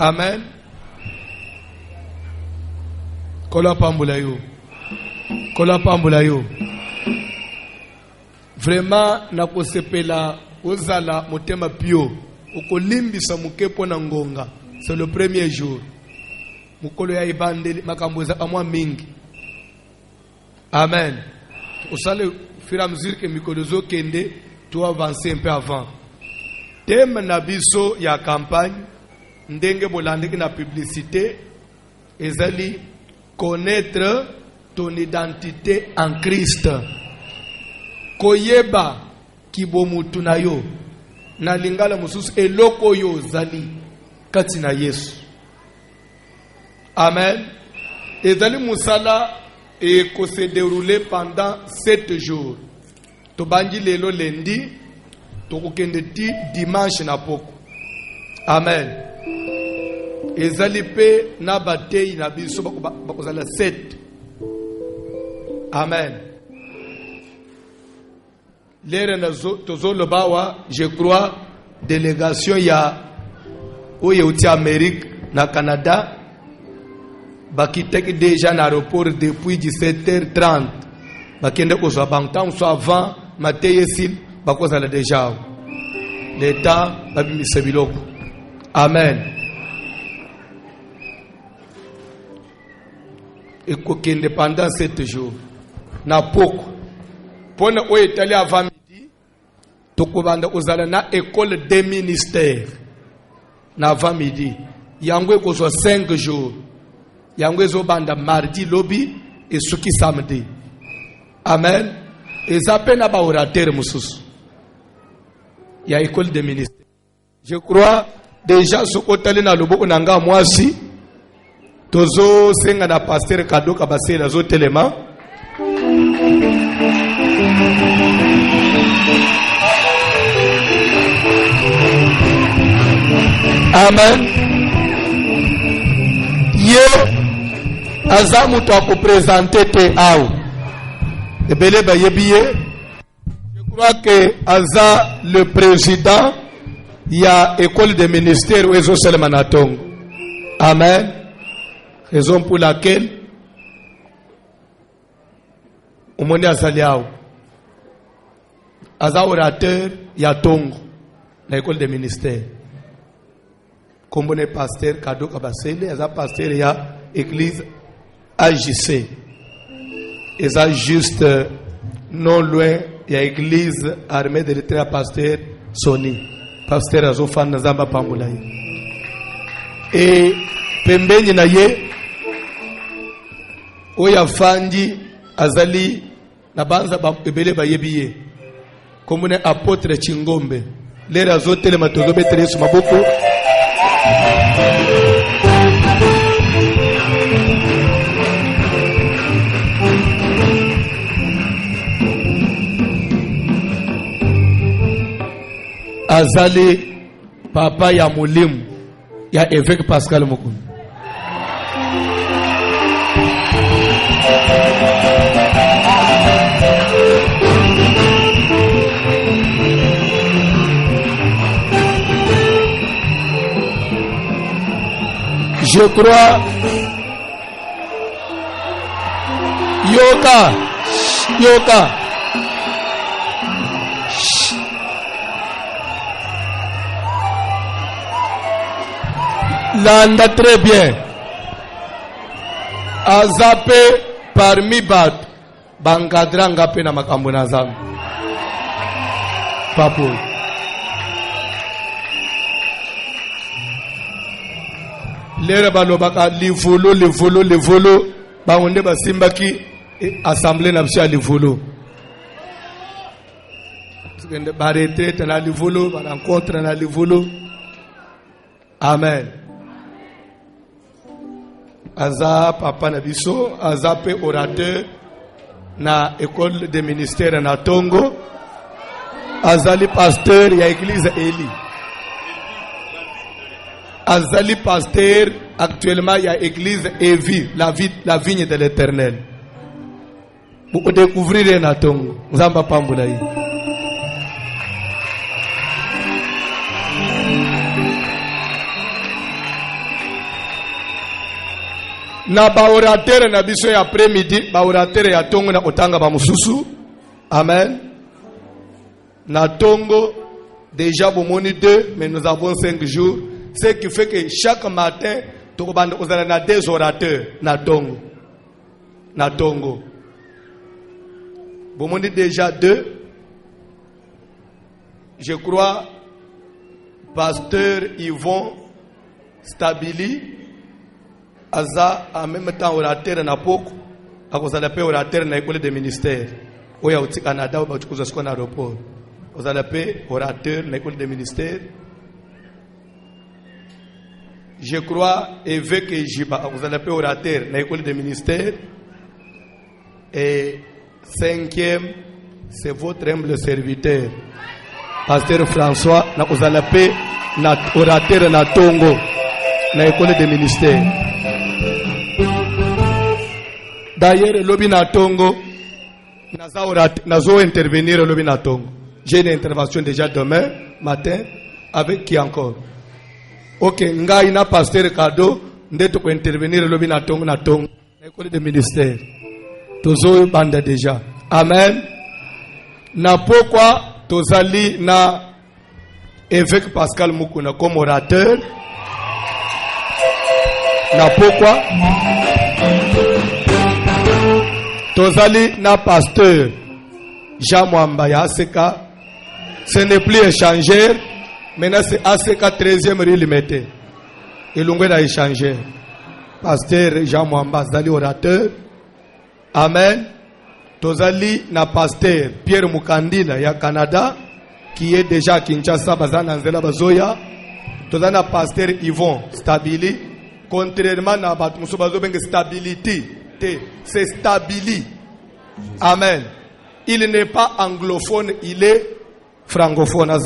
Amen. Kola pambula yo. Kola pambula yo. Vraiment na kosepela ozala motema pio. Okolimbisa mukepo na ngonga. C'est le premier jour. Mukolo ya ibandeli makamboza amwa mingi. Amen. Osale fur et à mesure que mikolozo kende tu avancer un peu avant. Thème na biso ya campagne ndenge bolandeki na publicité ezali connaître ton identité en Christ. Koyeba kibomutu na yo na lingala mususu eloko yo zali kati na Yesu. Amen. Ezali musala et que se dérouler pendant 7 jours. Tobanji lelo lundi, tokokende ti dimanche na poko. Amen. Ezali pe na batei na biso bakozala 7. Amen. Lere na tozolo bawa, je crois, délégation ya oye uti Amérique na Canada. Bakiteki déjà na aéroport depuis 17h30. Bakende kozwa bangtan so avant mateye sil bakozala déjà. L'état babimise biloko. Amen. Et kokende pendant 7 jours. Na poko. Pona oye tali avant midi. Tokobanda ozala na école des ministères. Na avant midi. Yangwe kozwa 5 jours. Yangwezo banda mardi lobby et suki samedi. Amen. Et ça peine à ba orateur mususu. Il y a école des ministères. Je crois déjà ce côté na loboko nanga mwasi tozo senga na pasteur kado kabasela zo telema. Amen. Yo azamu to ko présenter te au ebele ba yebiye. Je crois que aza le président ya école des ministères ou ezo selema na tongo. Amen. Raison pour laquelle omoni azali au aza orateur ya tongo na école des ministères. Comme on pasteur Kado Kabasele, il y a pasteur ya église AJC. Et ça juste non loin, il y a église armée de l'État pasteur Soni. Pasteur Azofan Nazamba Pambulaye. Et pembeni na ye oya fandi azali na banza ba ebele ba yebiye. Comme on apôtre Chingombe. Les azotele matozo betere su maboko. Azali papa ya mulimu ya évêque Pascal Mokuni. Je crois Yoka Landa très bien. Azape parmi bat bangadranga pe na makambo na zamu. Papo. Lere balobaka livolo baonde basimbaki assemblée na biso ya livolo. Ba retraite na livolo, ba rencontre na livolo. Amen. Aza papa na biso, aza pe orateur na école des ministères na Tongo. Azali pasteur ya église Eli. Azali pasteur actuellement ya église Evi, la vigne de l'Éternel. Vous découvrirez na Tongo. Nzamba pambula yi. na baorateur na biso ya après-midi, baorateur ya tongo na otanga ba mususu. Amen. Na tongo, déjà bomoni 2, mais nous avons 5 jours. Ce qui fait que chaque matin, nous avons des orateurs na tongo. Na tongo. Bomoni déjà 2. Je crois, pasteur Yvon Stabili, Aza, en même temps orateur na poko, à cause de la paix orateur na école de ministère. Oya au Canada, au Tchoukouzasco na aéroport. Vous allez paix orateur na école de ministère. Je crois, évêque Jiba, vous allez paix orateur na école de ministère. Et 5e, c'est votre humble serviteur, pasteur François, na vous allez paix na orateur na Tongo, na école de ministère. D'ailleurs, lobby na Tongo, nazo intervenir au lobby na Tongo. J'ai une intervention déjà demain matin avec qui encore? Ok, nga ina pasteur Kado, ndeto ko intervenir au lobby na Tongo na école de ministère. Tozo banda déjà. Amen. Na pourquoi tozali na évêque Pascal Mukuna comme orateur? Na pourquoi? Tozali na pasteur Jean Mwamba ya ACK. Ce n'est plus échangeur. Maintenant c'est ACK 13e rue Limité. Et l'ongwe na échangeur. Pasteur Jean Mwamba zali orateur. Amen. Tozali na pasteur Pierre Mukandila ya Canada qui est déjà à Kinshasa bazana nzela bazoya. Tozali na pasteur Yvon Stabili. Contrairement à Batmuso bazo benga stability. C'est stabili. Amen. Il n'est pas anglophone, il est francophone.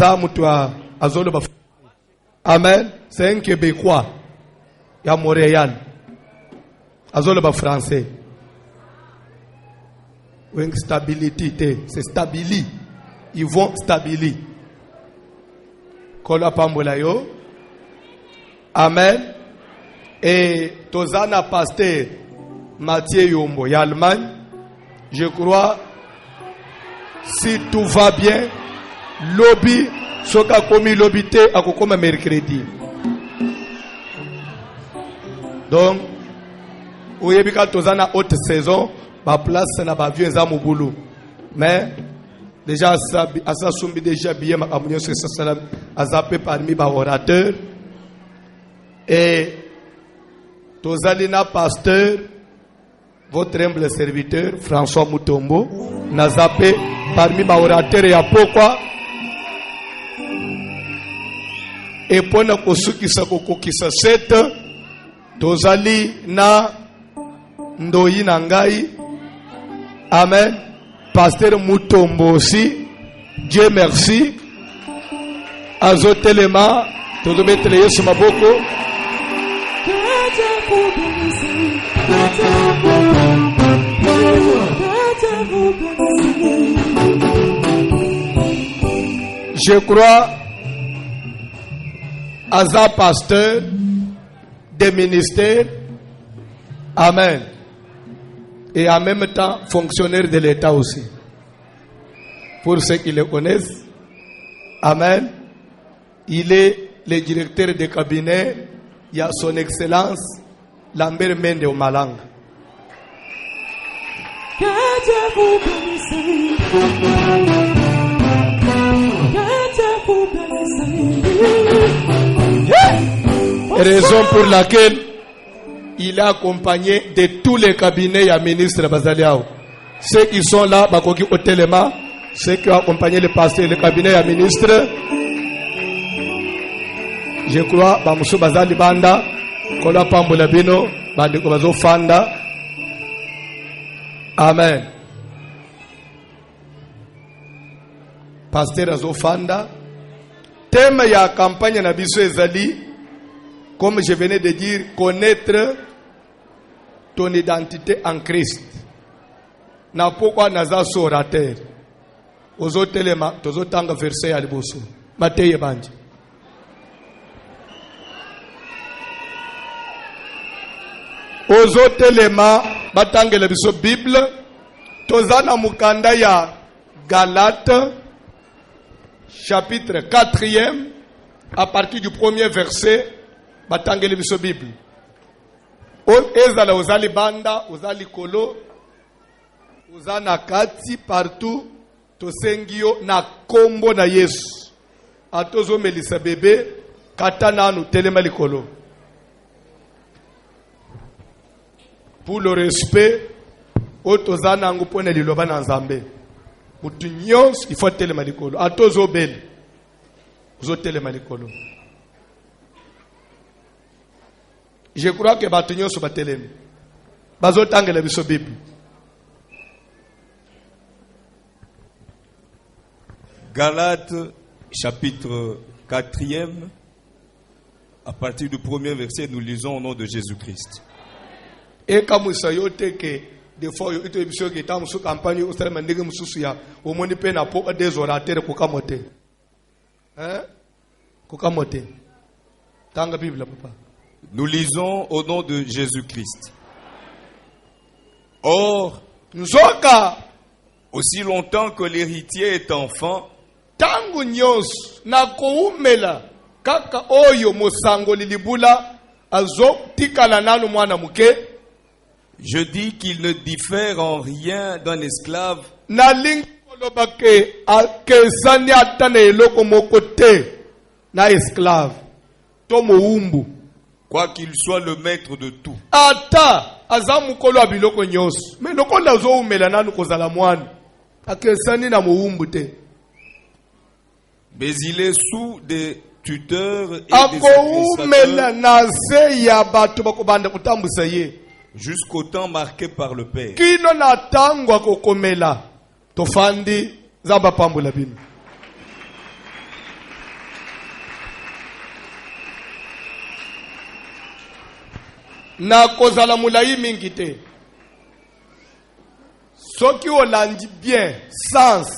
Amen. C'est un Québécois. Il y a Montréal. Azoloba français. Stabilité. C'est stabili. Ils vont stabili. Kola Pambolayo. Amen. Et Tozana pasteur Mathieu Yombo, Allemagne. Je crois, si tout va bien, lobby, soka komi lobité, à comme mercredi. Donc, au Yébika Tozana haute saison, ma place n'a pas vu un zamoboulou. Mais, déjà, à sa soumbi déjà bien, ma communion sur ce salam, à zappé parmi les orateurs. Et, Tozalina pasteur, votre humble serviteur, François Mutombo, n'a zappé parmi les orateurs et à pourquoi. Et pour nous, qui sa 7, Tozali na Ndoyi Nangai. Amen. Pasteur Mutombo aussi. Dieu merci. Azotelema, todo mettre Yesu maboko. Je crois Aza pasteur des ministères. Amen. Et en même temps fonctionnaire de l'État aussi. Pour ceux qui le connaissent. Amen. Il est le directeur de cabinet. Il y a son excellence Lambert Mende au Malanga. Raison pour laquelle il est accompagné de tous les cabinets et ministres Bazaliao. Ceux qui sont là, Bakoki Otelema, ceux qui ont accompagné le pasteur, le cabinet et ministres. Je crois, Bamusu Bazali Banda, Kola Pambola Bino, Bandiko Bazo Fanda. Amen. Pasteur Azo Fanda. Thème de la campagne Nabiso Ezali, comme je venais de dire, connaître ton identité en Christ. Na pourquoi naza orateur. Ozo telema, tozo tanga verset ya liboso. Mateye banje. Ozo telema batangele biso Bible. Tozana mukanda ya Galates, chapitre 4e, à partir du premier verset, batangele biso Bible. Ezala ozali banda, ozali kolo, ozana kati partout, tosengio na kombo na Yesu. Atozo melisa bebe, katana anu telema likolo. Pour le respect, otozana angu pone liloba na nzambe. Mutu nyos, il faut telema likolo. Atozo bele, uzo telema likolo. Je crois que batu nyos ba telema. Bazo tangela biso Bible. Galates, chapitre 4e, à partir du premier verset, nous lisons au nom de Jésus-Christ. Et comme ça yote que des fois yo ito emission que tamu su campagne o sala mandege mususu ya o moni pe na po des orateurs ko kamote. Hein? Ko kamote. Tanga Bible papa. Nous lisons au nom de Jésus-Christ. Or, Nzoka aussi longtemps que l'héritier est enfant, tangu nyos na koumela kaka oyo mosango lilibula azo tikala nanu mwana muke. je dis qu'il ne diffère en rien d'un esclave, Na lingi kolobake akezani atane eloko mokote na esclave to moumbu quoi qu'il soit le maître de tout. ata azamu kolo abiloko nyos me lokola zo umela nanu kozala mwana akezani na moumbu te. Mais il est sous des tuteurs et des Akoumela administrateurs na se ya bato bakobanda kutambusa ye jusqu'au temps marqué par le Père. kino na tango akokomela tofandi zamba pambola bino. Na kozala mulayi mingi te. Soki olandi bien sens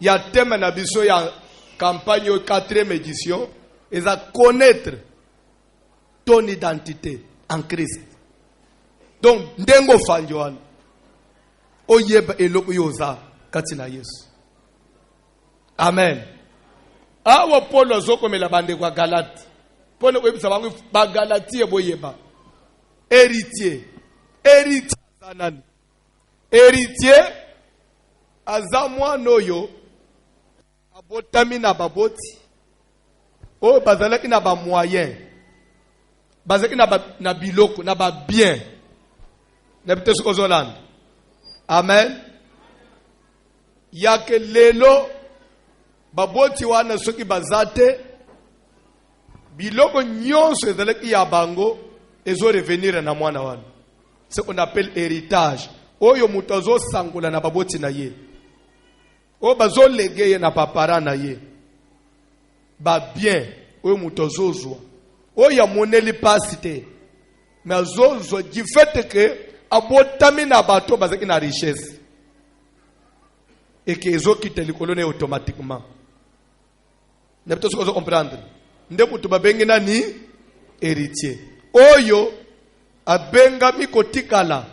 ya thème na biso ya campagne 4e édition, et à connaître ton identité en Christ. Donc, ndengo fanjoan, oyeba eloko yoza katina Yesu. Amen. Awa Paul zoko mela bande kwa Galate. Paul webisa bangu ba Galatie boyeba. Héritier. Héritier sanani. Héritier azamwa noyo abotami na baboti. O bazalaki na ba moyen. Bazalaki na biloko na ba bien. Na biteso kozolanda. Amen. Yake lelo baboti wana soki bazate biloko nyonso ezalaki ya bango ezo revenir na mwana wana. Ce qu'on appelle héritage. Oyo mutu azo sangola na baboti na ye. O bazo legeye na papara na ye. Ba bien oyo mutu azozwa. Oyo amoneli pasi te. Mais azozwa du fait que abotami na bato bazaki na richesse. Et que ezo kite likolo ne automatiquement. Ne peut pas comprendre. Nde mutu babengi nani héritier. Oyo abengami kotikala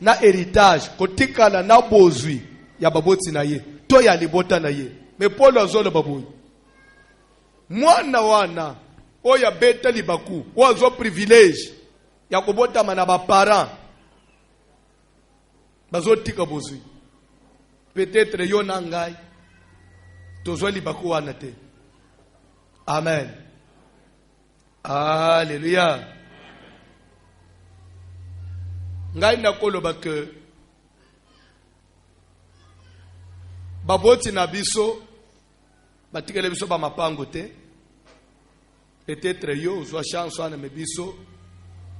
na héritage, kotikala na bozwi ya baboti na ye, to ya libota na ye. Mais Paul azolo baboyi. Mwana wana oya beta libaku, ozo privilège ya kobota mana ba parents. Bazo tika bozwi. Peut-être yo na ngai tozo libaku wana te. Amen. Alléluia. Ngai na koloba ke baboti na biso batikele biso ba mapango te. Peut-être yo uzwa chance wana me biso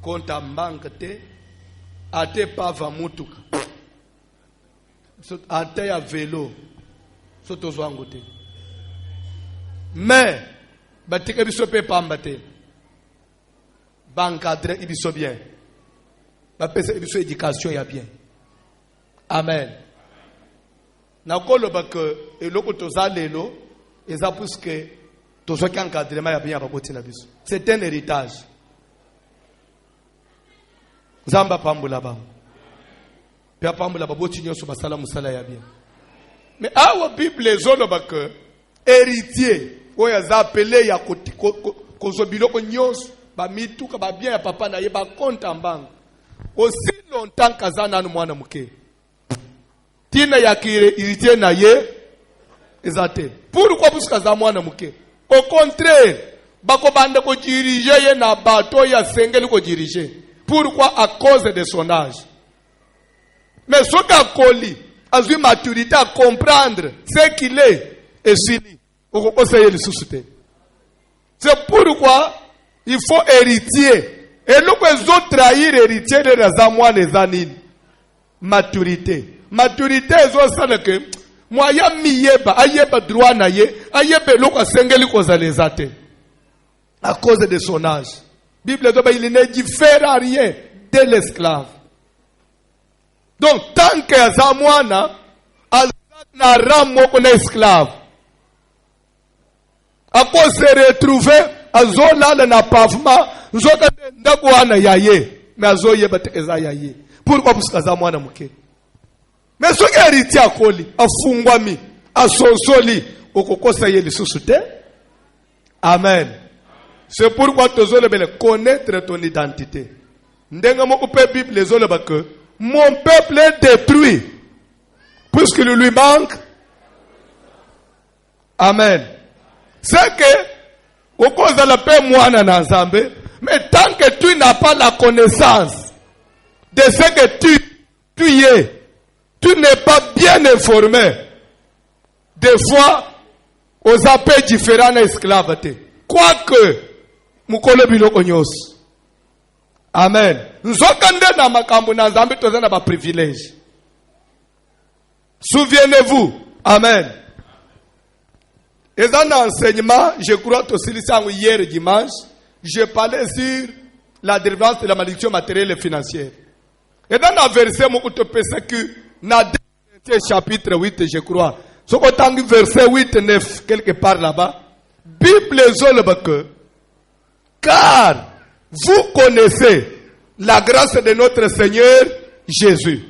konta mbanka te ate pa va mutuka so ate ya vélo so tozwa ngo te. Mais batikele biso pe pamba te bankadre ibiso bien bapesa ibiso éducation ya bien. Amen. Na koloba ke eloko toza lelo eza puisque tozwa ki encadrement ya bien ya baboti na biso. C'est un héritage. Zamba pambula bango. Pia pambula baboti nyoso basala musala ya bien. Mais awa Bible zoloba que héritier oya za appelé ya kozo biloko nyonso ba mituka ba bien ya papa na ye ba compte en banque. Aussi longtemps kazana na mwana muke. Tina ya héritier na ye ezate. Pourquoi parce que za mwana muke? Au contraire, bako bande ko diriger ye na bateau ya sengeli ko diriger. Pourquoi? À cause de son âge. Mais ce qu'a coli a eu maturité à comprendre ce qu'il est et s'il est. C'est pourquoi il faut héritier. Et nous pouvons trahir héritier de la moine les années. Maturité. Maturité est ça que moi ya miyeba ayeba droit na ye ayeba loko sengeli ko zalezate. À cause de son âge. Bible dit il ne diffère à rien de l'esclave. Donc tant que azamwana na ramo qu'on est esclave. Après se retrouver azola na pavement nzoka ndakwana yaye mais azoye bateza yaye. Pourquoi parce que azamwana muke? Mais ce qui héritier akoli afungwami asonsoli okokosa ye lisusu te. Amen. C'est pourquoi tu dois connaître ton identité. Ndengamo upe Bible les oleba que mon peuple est détruit puisqu'il lui manque. Amen. C'est que au cause de la paix moana na Nzambe, mais tant que tu n'as pas la connaissance de ce que tu es, tu n'es pas bien informé. Des fois, aux appels différents esclaves. Quoique mukolo biloko nyos. Amen. Nzokande na makambo na Nzambe tozana ba privilège. Souvenez-vous. Amen. Et dans l'enseignement, je crois que c'est hier dimanche, je parlais sur la délivrance de la malédiction matérielle et financière. Et dans le verset, je te pense que dans le chapitre 8, je crois, ce que verset 8, 9, quelque part là-bas, Bible est que car vous connaissez la grâce de notre Seigneur Jésus.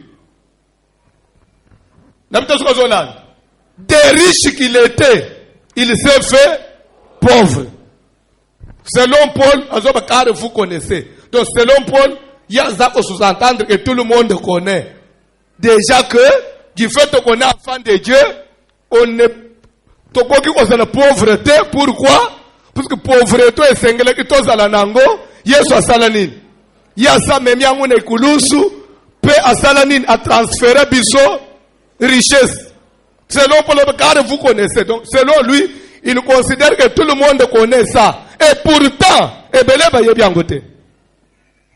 Des riches qu'il était, il s'est fait pauvre. Selon Paul, car vous connaissez. Donc selon Paul, il y a ça pour sous-entendre que tout le monde connaît. Déjà que, du fait qu'on est enfant de Dieu, on est pauvreté. Pourquoi? Parce que pauvreté est singulier que tous à la nango, yesu asalanin. Yasa même yango ekulusu, pe asalanin a transféré biso richesse. Selon Paul, car vous connaissez. Donc, selon lui, il considère que tout le monde connaît ça. Et pourtant, ebeleba yebi angote.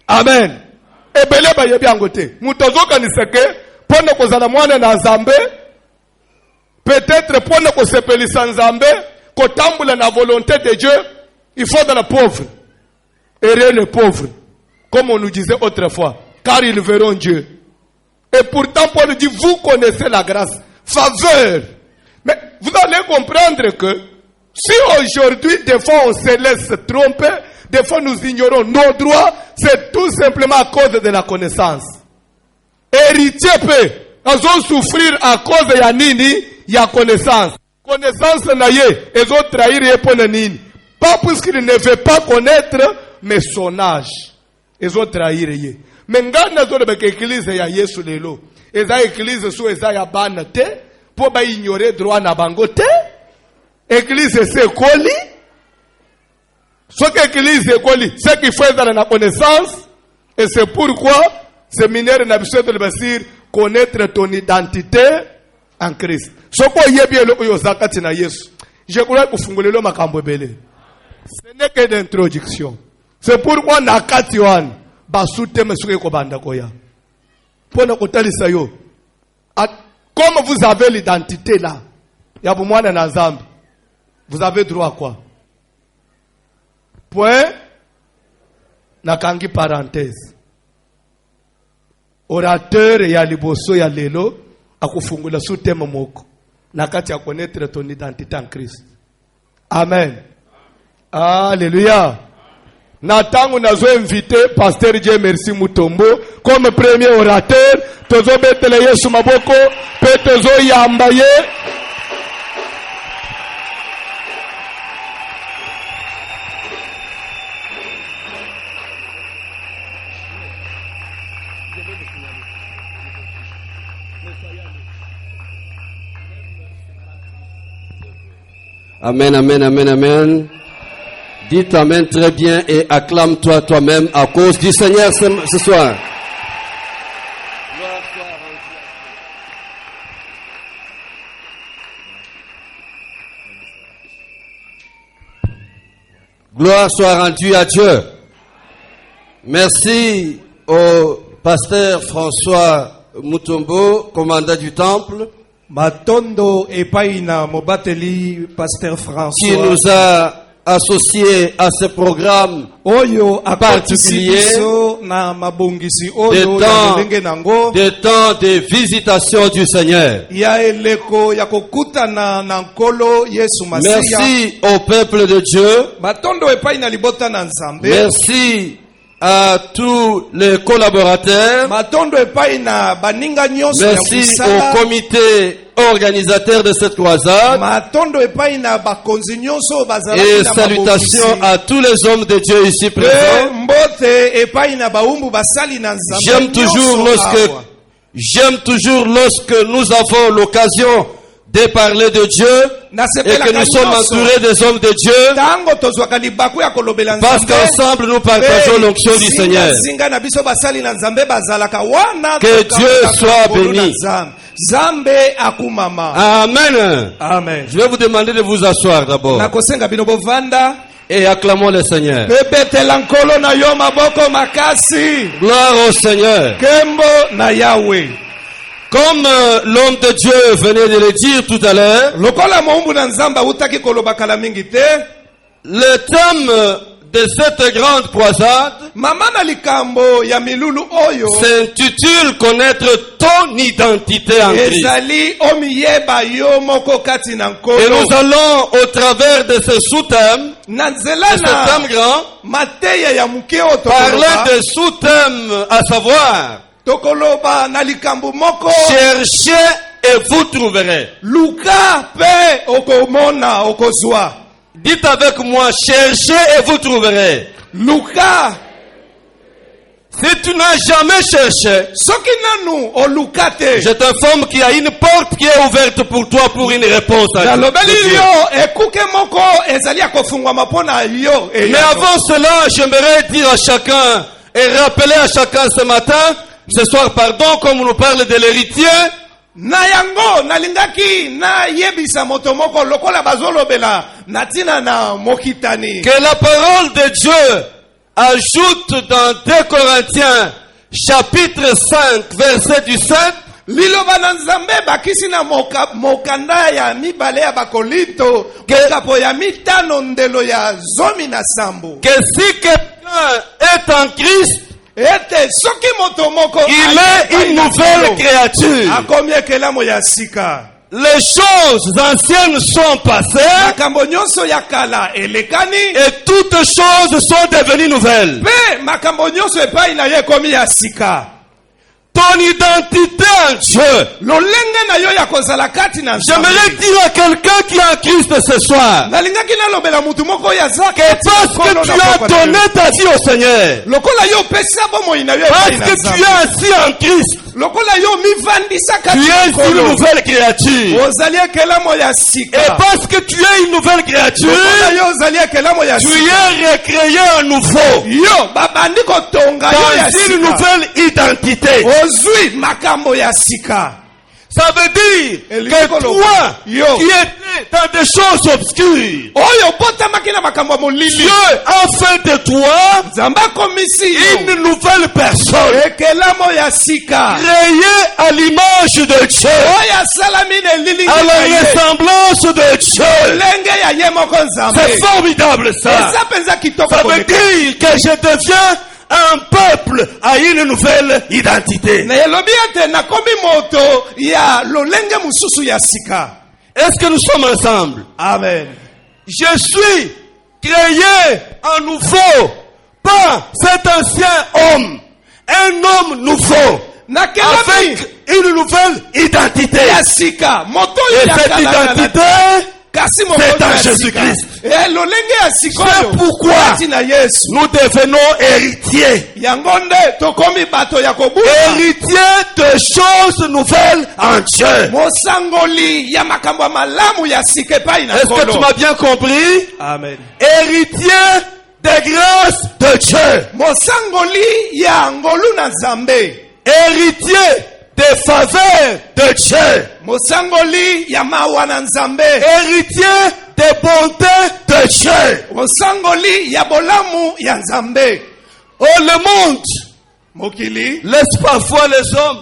Amen. Ebeleba yebi angote. Mutozoka ni seke, pona kozala mwana na Nzambe, peut-être pona kosepelisa Nzambe, kotambula na volonté de Dieu, il faut de la pauvre. Et rien le pauvre. Comme on nous disait autrefois. Car ils verront Dieu. Et pourtant, Paul dit, vous connaissez la grâce. Faveur. Mais vous allez comprendre que si aujourd'hui, des fois, on se laisse tromper, des fois, nous ignorons nos droits, c'est tout simplement à cause de la connaissance. Héritier peut, ils ont souffrir à cause de la nini, il y a connaissance. Connaissance naye, ils ont trahir et nini. Pas puisqu'il ne veut pas connaître, mais son âge. Ils ont trahir ye. Mais ngana zo de l'église ya Yesu lelo. Eza église sous eza ya bana te, pour ba ignorer droit na bango te. Église c'est koli. Ce que église c'est koli, ce qu'il faut dans la connaissance, et c'est pourquoi séminaire na biso de basir connaître ton identité en Christ. Ce qu'on y est bien le yozakati na Yesu. Je crois que fungolelo makambo belé. Ce n'est que d'introduction. C'est pourquoi na kati wan basute mesuke ko banda koya. Pona kotalisa yo. Comme vous avez l'identité là, ya bumwana na Nzambe. Vous avez droit à quoi? Point. Nakangi parenthèse. Orateur ya liboso ya lelo akufungula sutema moko. Nakati ya connaître ton identité en Christ. Amen. Alléluia. Natangu nazo invité Pasteur Dieu merci Mutombo comme premier orateur. Tozo betele Yesu maboko, pe tozo yamba ye. Amen, amen, amen, amen. Dites amen très bien et acclame-toi toi-même à cause du Seigneur ce soir. Gloire soit rendue à Dieu. Merci au pasteur François Mutombo, commandant du temple, Matondo epaina mobateli pasteur qui François nous a associés à ce programme oyo particulier akotisibiso na mabongisi oyo des ya temps, lolenge nango des temps de visitation du Seigneur. ya eleko ya kokutana na nkolo Yesu Masiya. Merci au peuple de Dieu. Matondo epaina libota na Nzambe. Merci à tous les collaborateurs. Matondo epaina baninga nyonso ya Merci kusala. au comité organisateur de cette croisade. Matondo epaina bakonzi nyonso bazalaki Et na salutations mabongisi. à tous les hommes de Dieu ici Pe présents. mbote epaina baumbu basali na Nzambe. J'aime toujours lorsque nous avons l'occasion de parler de Dieu et que nous sommes entourés des hommes de Dieu, parce qu'ensemble nous partageons l'onction du Seigneur. Que Dieu soit béni. Amen. Amen. Je vais vous demander de vous asseoir d'abord Nakosenga bino bovanda. et acclamons le Seigneur. Bebetela nkolo na yo maboko makasi. Gloire au Seigneur. Kembo na Yahweh. Comme l'homme de Dieu venait de le dire tout à l'heure, Lokola moumbu na Nzamba utaki koloba kala mingi te. le thème de cette grande croisade Mama na likambo ya milulu oyo s'intitule Connaître ton identité en Christ. ezali omiyeba yo moko kati na Et nkolo. nous allons au travers de ce sous-thème, Na de nzela ce thème na grand, mateya ya muke oyo parler tokoloba. de sous-thèmes, à savoir, Tokoloba na likambo moko. cherchez et vous trouverez. Luka pe okomona okozwa. Dites avec moi, cherchez et vous trouverez. Luka. Si tu n'as jamais cherché, Soki nanu oluka te. je t'informe qu'il y a une porte qui est ouverte pour toi pour une réponse à Nalobeli Dieu. yo ekuke moko ezali akofungwama mpona yo. Mais avant cela, j'aimerais dire à chacun et rappeler à chacun ce matin, ce soir, pardon, comme on nous parle de l'héritier, Na yango nalingaki na yebisa moto moko lokola bazolobela na tina na mokitani. que la parole de Dieu ajoute dans 2 Corinthiens chapitre 5 verset du 7 Liloba na Nzambe bakisi na mokanda ya mibale ya bakolinto kekapo ya mitano ndelo ya zomi na sambo. que si quelqu'un est en Christ, Ete soki moto moko il est une nouvelle créature. akomi ekelamo ya sika. Les choses anciennes sont passées Makambo nyonso ya kala elekani. et toutes choses sont devenues nouvelles. Pe makambo nyonso epai na ye ekomi ya sika. Ton identité en Dieu. Lolenge na yo ya kozala kati na Nzambe. J'aimerais dire à quelqu'un qui est en Christ ce soir, Nalingaki nalobela mutu moko ya zaka. que parce que tu as donné ta vie au Seigneur, Lokola yo pesa bomoi na yo parce epai na que tu Nzambe. es assis en Christ, Lokola yo mivandisa tu kati na es une nkolo. nouvelle créature. Ozali ekelamo ya Et sika. parce que tu es une nouvelle créature, Lokola yo ozali ekelamo ya tu sika. es recréé à nouveau Yo babandi kotonga yo ya dans une sika. nouvelle identité. Ozwi makambo ya sika. Ça veut dire que toi, qui étais dans des choses obscures, Oyo botamaki na makambo ya molili. Dieu a fait de toi Nzambe akomisi yo une nouvelle personne, ekelamo ya sika. créée à l'image de Dieu, Oyo asalami na elili à na ye. la ressemblance de Dieu. Lenge ya ye moko Nzambe. C'est formidable ça. Eza penza kitoko Ça veut koleka. dire que je deviens un peuple à une nouvelle identité. Na yelobi ete nakomi moto ya lolenge mususu ya sika. Est-ce que nous sommes ensemble? Amen. Je suis créé à nouveau par cet ancien homme. un homme nouveau, nakelami avec une nouvelle identité. ya sika moto Et ya cette kala na identité, kasi c'est moto en ya sika Jésus-Christ. lolenge ya sikoyo C'est pourquoi kati na Yesu nous devenons héritiers. yango nde tokomi bato ya kobuka Héritiers de choses nouvelles en Dieu. mosangoli ya makambo ya malamu ya sika epai na Est-ce que tu nkolo m'as bien compris? amen Héritier des grâces de Dieu. mosangoli ya ngolu na nzambe Héritier des faveurs de Dieu. mosangoli ya mawa na nzambe Héritier des bontés de Dieu. mosangoli ya bolamu ya nzambe Oh, le monde mokili laisse parfois les hommes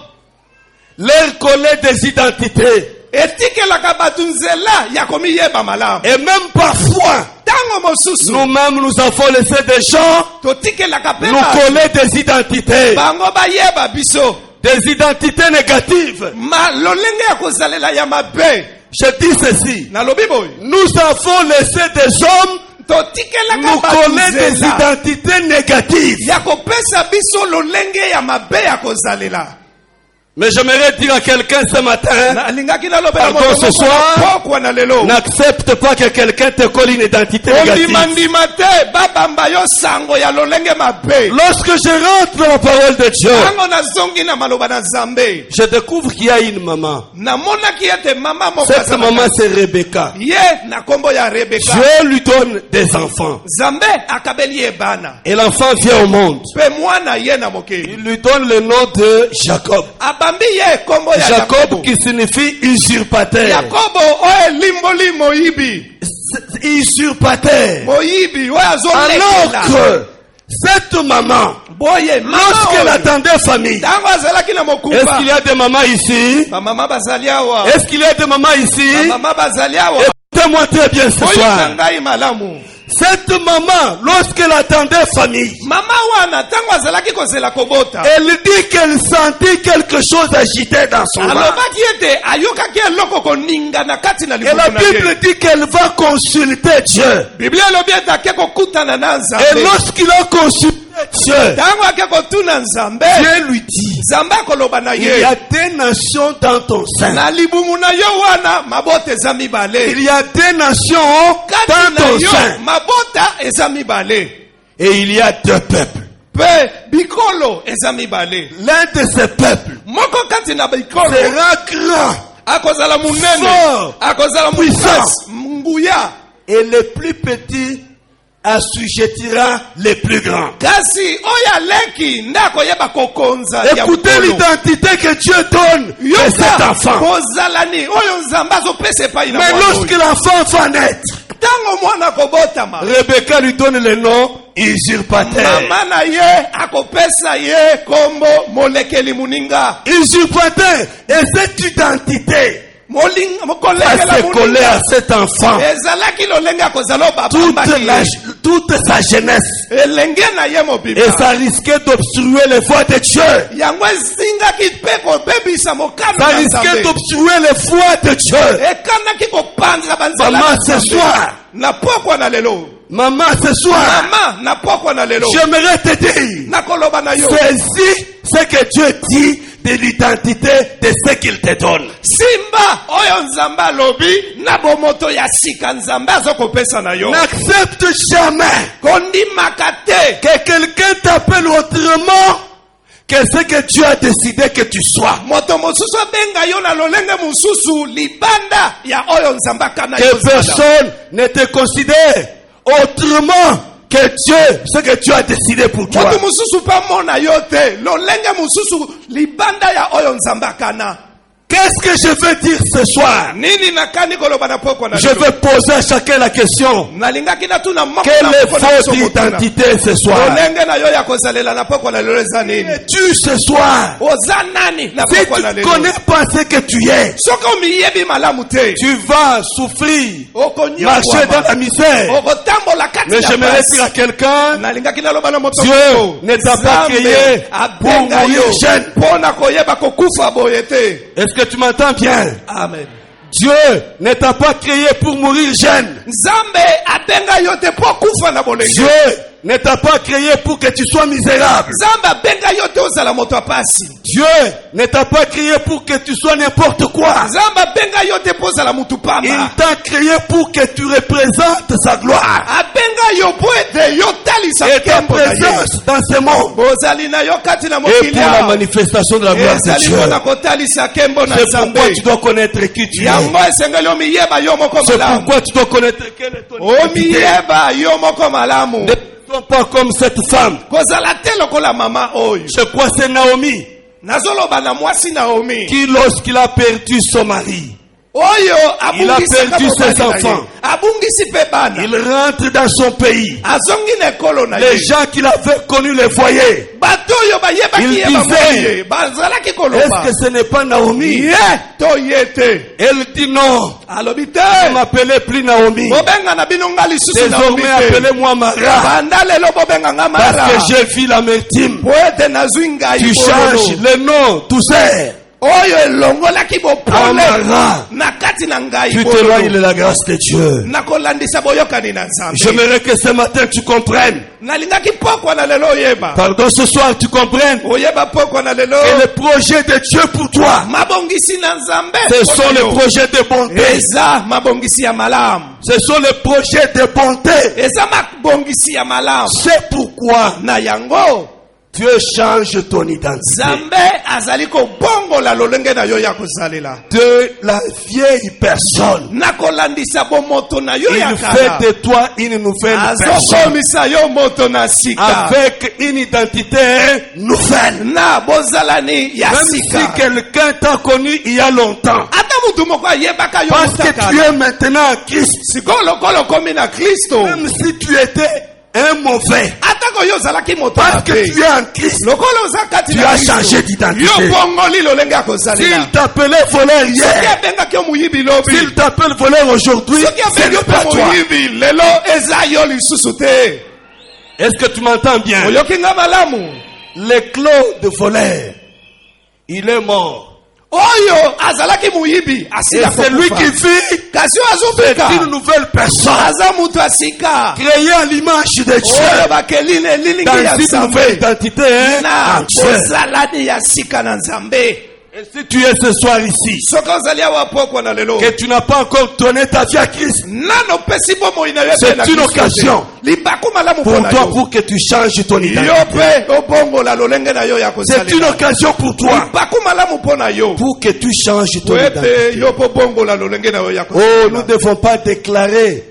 leur coller des identités. etikelaka bato nzela ya komiyeba malamu Et même parfois, ntango mosusu nous-mêmes, nous avons laissé des gens totikelaka mpe nous bato coller des identités. bango bayeba biso Des identités négatives. lolenge ya kozalela ya mabe Je dis ceci. nalobi boye Nous avons laissé des hommes totikelaka nous bato coller des nzela identités négatives. ya kopesa biso lolenge ya mabe ya kozalela Mais j'aimerais dire à quelqu'un ce matin, nalingaki nalobela Pardon, moto ce moko soir, na pokwa na lelo n'accepte pas que quelqu'un te colle une identité négative. ondimandima te babamba yo sango ya lolenge mabe Lorsque je rentre dans la parole de Dieu, ntango nazongi na maloba na nzambe je découvre qu'il y a une maman. namonaki ete mama moko Cette aza na maman, kati. c'est Rebecca. ye na nkombo ya rebeka Dieu lui donne des enfants. nzambe akabeli ye bana Et l'enfant vient au monde. mpe mwana ye na mokili Il lui donne le nom de Jacob. abambi ye nkombo ya Jacob yakobo qui signifie usurpateur. yakobo oyo elimboli moyibi Usurpateur. moyibi oyo Alors azolekela que cette maman, boye lorsqu'elle attendait famille, ntango azalaki na est-ce mokumba qu'il y a des mamans ici? bamama bazali awa Est-ce qu'il y a des mamans ici? bamama bazali awa Écoutez-moi très bien ce oyoka soir. ngai malamu Cette maman, lorsqu'elle attendait famille, mama wana ntango azalaki kozela kobota elle dit qu'elle sentit quelque chose agité dans son ventre. alobaki ete ayokaki eloko koninga na kati na Et la libumu na ye Bible dit qu'elle va consulter Dieu. biblia elobi ete ake kokutana na Et nzambe lorsqu'il a consulté Dieu, ntango ake kotuna nzambe Dieu lui dit, nzambe akoloba na il y ye a des nations dans ton sein. na libumu na yo wana mabota eza mibale Il y a des nations kati dans na ton yo sein. mabota eza mibale Et il y a deux peuples. mpe bikolo eza mibale L'un de ces peuples moko kati na bikolo sera grand akozala monene Fort. akozala Puissant. mokasi nguya et les plus petits assujettira les plus grands. kasi oyo aleki nde akoyeba kokonza ya Écoutez bikolo. l'identité que Dieu donne à cet yoka enfant. kozalani oyo nzambe azopesa epai na Mais mwana lorsque oyo. l'enfant va naître, ntango mwana akobotama Rebecca lui donne le nom usurpateur. mama na ye akopesa ye kombo molekeli moninga Usurpateur. Et cette identité va kolekela se coller à cet enfant ezalaki lolenge akozala oyo babambaki toute sa jeunesse. elenge na ye Et mobimba ça risquait d'obstruer les voies de Dieu. yango ezingaki mpe kobebisa mokano Ça na risquait nzambe d'obstruer les voies de Dieu. ekanaki kopanza banzela Maman, na ce Nzambe. soir. na pokwa na lelo Maman, ce soir, mama na pokwa na lelo j'aimerais te dire, nakoloba na yo saisis ce que Dieu dit de l'identité de ce qu'il te donne. simba oyo nzambe alobi na bomoto ya sika nzambe azokopesa na yo N'accepte jamais kondimaka te que quelqu'un t'appelle autrement que ce que Dieu a décidé que tu sois. moto mosusu abenga yo na lolenge mosusu libanda ya oyo nzambe akana yo Que ozala. personne ne te considère autrement que Dieu, ce que Dieu a décidé pour toi. moto mosusu mpe amona yo te lolenge mosusu libanda ya oyo nzambe akana Qu'est-ce que je veux dire ce soir? nini nakani koloba na pokwa na Je lelo veux poser à chacun la question. nalingaki natuna moko Quelle na est moko na biso votre motuna. identité ce soir? lolenge na yo ya kozalela na pokwa na lelo eza nini Es-tu ce soir? oza nani na Si pokwa tu na ne lelo connais pas ce que tu es, soki omiyebi malamu te tu vas souffrir, marcher dans la okonyokama misère. okotambola kati Mais ya j'aimerais pasi. dire à quelqu'un, nalingaki naloba na moto Dieu moko, ne t'a pas Nzambe créé pour abenga mourir yo jeune. mpo na koyeba kokufa boye te est-ce que tu m'entends bien? amen Dieu ne t'a pas créé pour mourir jeune. nzambe abenga yo te mpo kufa na bolenge Dieu ne t'a pas créé pour que tu sois misérable. Nzambe abenga yo te ozala moto apasi. Dieu ne t'a pas créé pour que tu sois n'importe quoi. Nzambe abenga yo te po ozala mutu pamba. Il t'a créé pour que tu représentes sa gloire. Abenga yo po ete yo talisa Et ta kembo na ye. présence dans ce monde. Bozali na yo kati na Et pour la mokili. manifestation de la gloire de Ezali Dieu. mpona kotalisa kembo na C'est pourquoi Nzambe. tu dois connaître qui tu es. Yango esengeli omiyeba yo moko C'est malamu. pourquoi tu dois connaître quelle est ton identité. Omiyeba yo moko malamu. Ne sois pas comme cette femme. Kozala te lokola mama oyo. Je crois que c'est Naomi Nazoloba na mwasi Naomi. qui, lorsqu'il a perdu son mari, Oyo Il a abungisi perdu mobali ses na ye. enfants. Abungisi pe bana. il rentre dans son pays. Azongi na ekolo na Les ye. gens qu'il avait connus les voyaient. Bato oyo bayebaki Il ye disait, bamoni ye. Bazalaki Est-ce koloba. que ce n'est pas Naomi? Ye to ye te. Elle dit non. Alobi Ne te. m'appelez plus Naomi. Bobenga na bino nga lisusu Naomi Désormais, te. appelez-moi Mara. Banda lelo bobenga nga Parce Mara. que j'ai vu l'amertume. Po ete nazwi ngai Tu bololo. changes le nom, tout ça. Oyo elongolaki bopole Amara. na kati na ngai Tu t'éloignes bololo. de la grâce de Dieu. Nakolandisa boyokani na Nzambe. J'aimerais que ce matin tu comprennes. Nalingaki pokwa na lelo oyeba. Pardon, ce soir tu comprennes. Oyeba pokwa na lelo. Et le projet de Dieu pour toi, Mabongisi na Nzambe. ce sont les projets de bonté. Eza mabongisi ya malamu. Ce sont les projets de bonté. Eza mabongisi ya malamu. C'est pourquoi Na yango Dieu change ton identité. Nzambe azali kobongola lolenge na yo ya kozalela. De la vieille personne, Nakolandisa bomoto na yo ya il kala. fait de toi une nouvelle personne. Azokomisa yo moto na sika. Avec une identité nouvelle. Na bozalani ya Même si sika. quelqu'un t'a connu il y a longtemps. Ata mutu moko ayebaka yo Parce que tu mutakala. es maintenant en Christ. Sikoyo lokolo komi na Kristo. Même si tu étais un mauvais. Atako yo ozalaki moto Parce que mabe. tu es en Christ. Lokolo oza kati Tu na as Kristo. changé d'identité. Yo bongoli lolenge ya kozalela. S'il t'appelait voleur Soki hier, abengaki yo moyibi lobi. s'il t'appelle voleur aujourd'hui, Soki ce abengi n'est yo pas mpe toi. moyibi lelo eza yo lisusu te. Est-ce que tu m'entends bien? Oyoki nga malamu. L'éclos de voleur, il est mort. Oyo azalaki moyibi Et asila c'est lui kokufa. qui vit Kasi oyo azobika. une nouvelle personne. Aza mutu asika. Créé à l'image de Oyo Dieu. bakeli na elilingi Dans ya une nouvelle Nzambe. identité, hein, Na en Dieu. bozalani ya sika na Nzambe. Et si tu es ce soir ici, Soki ozali awa pokwa na lelo. que tu n'as pas encore donné ta vie à Christ, Nano pesi bomoi na yo C'est pe na une Kristo te. occasion Libaku malamu pour mpona toi, yo. pour que tu changes ton Yo identité. pe obongola lolenge na yo ya C'est une kozalela. occasion pour toi, Libaku malamu mpona yo. pour que tu changes ton Po identité. ete yo po bongola lolenge na yo ya Oh, nous ne kozalela. devons pas déclarer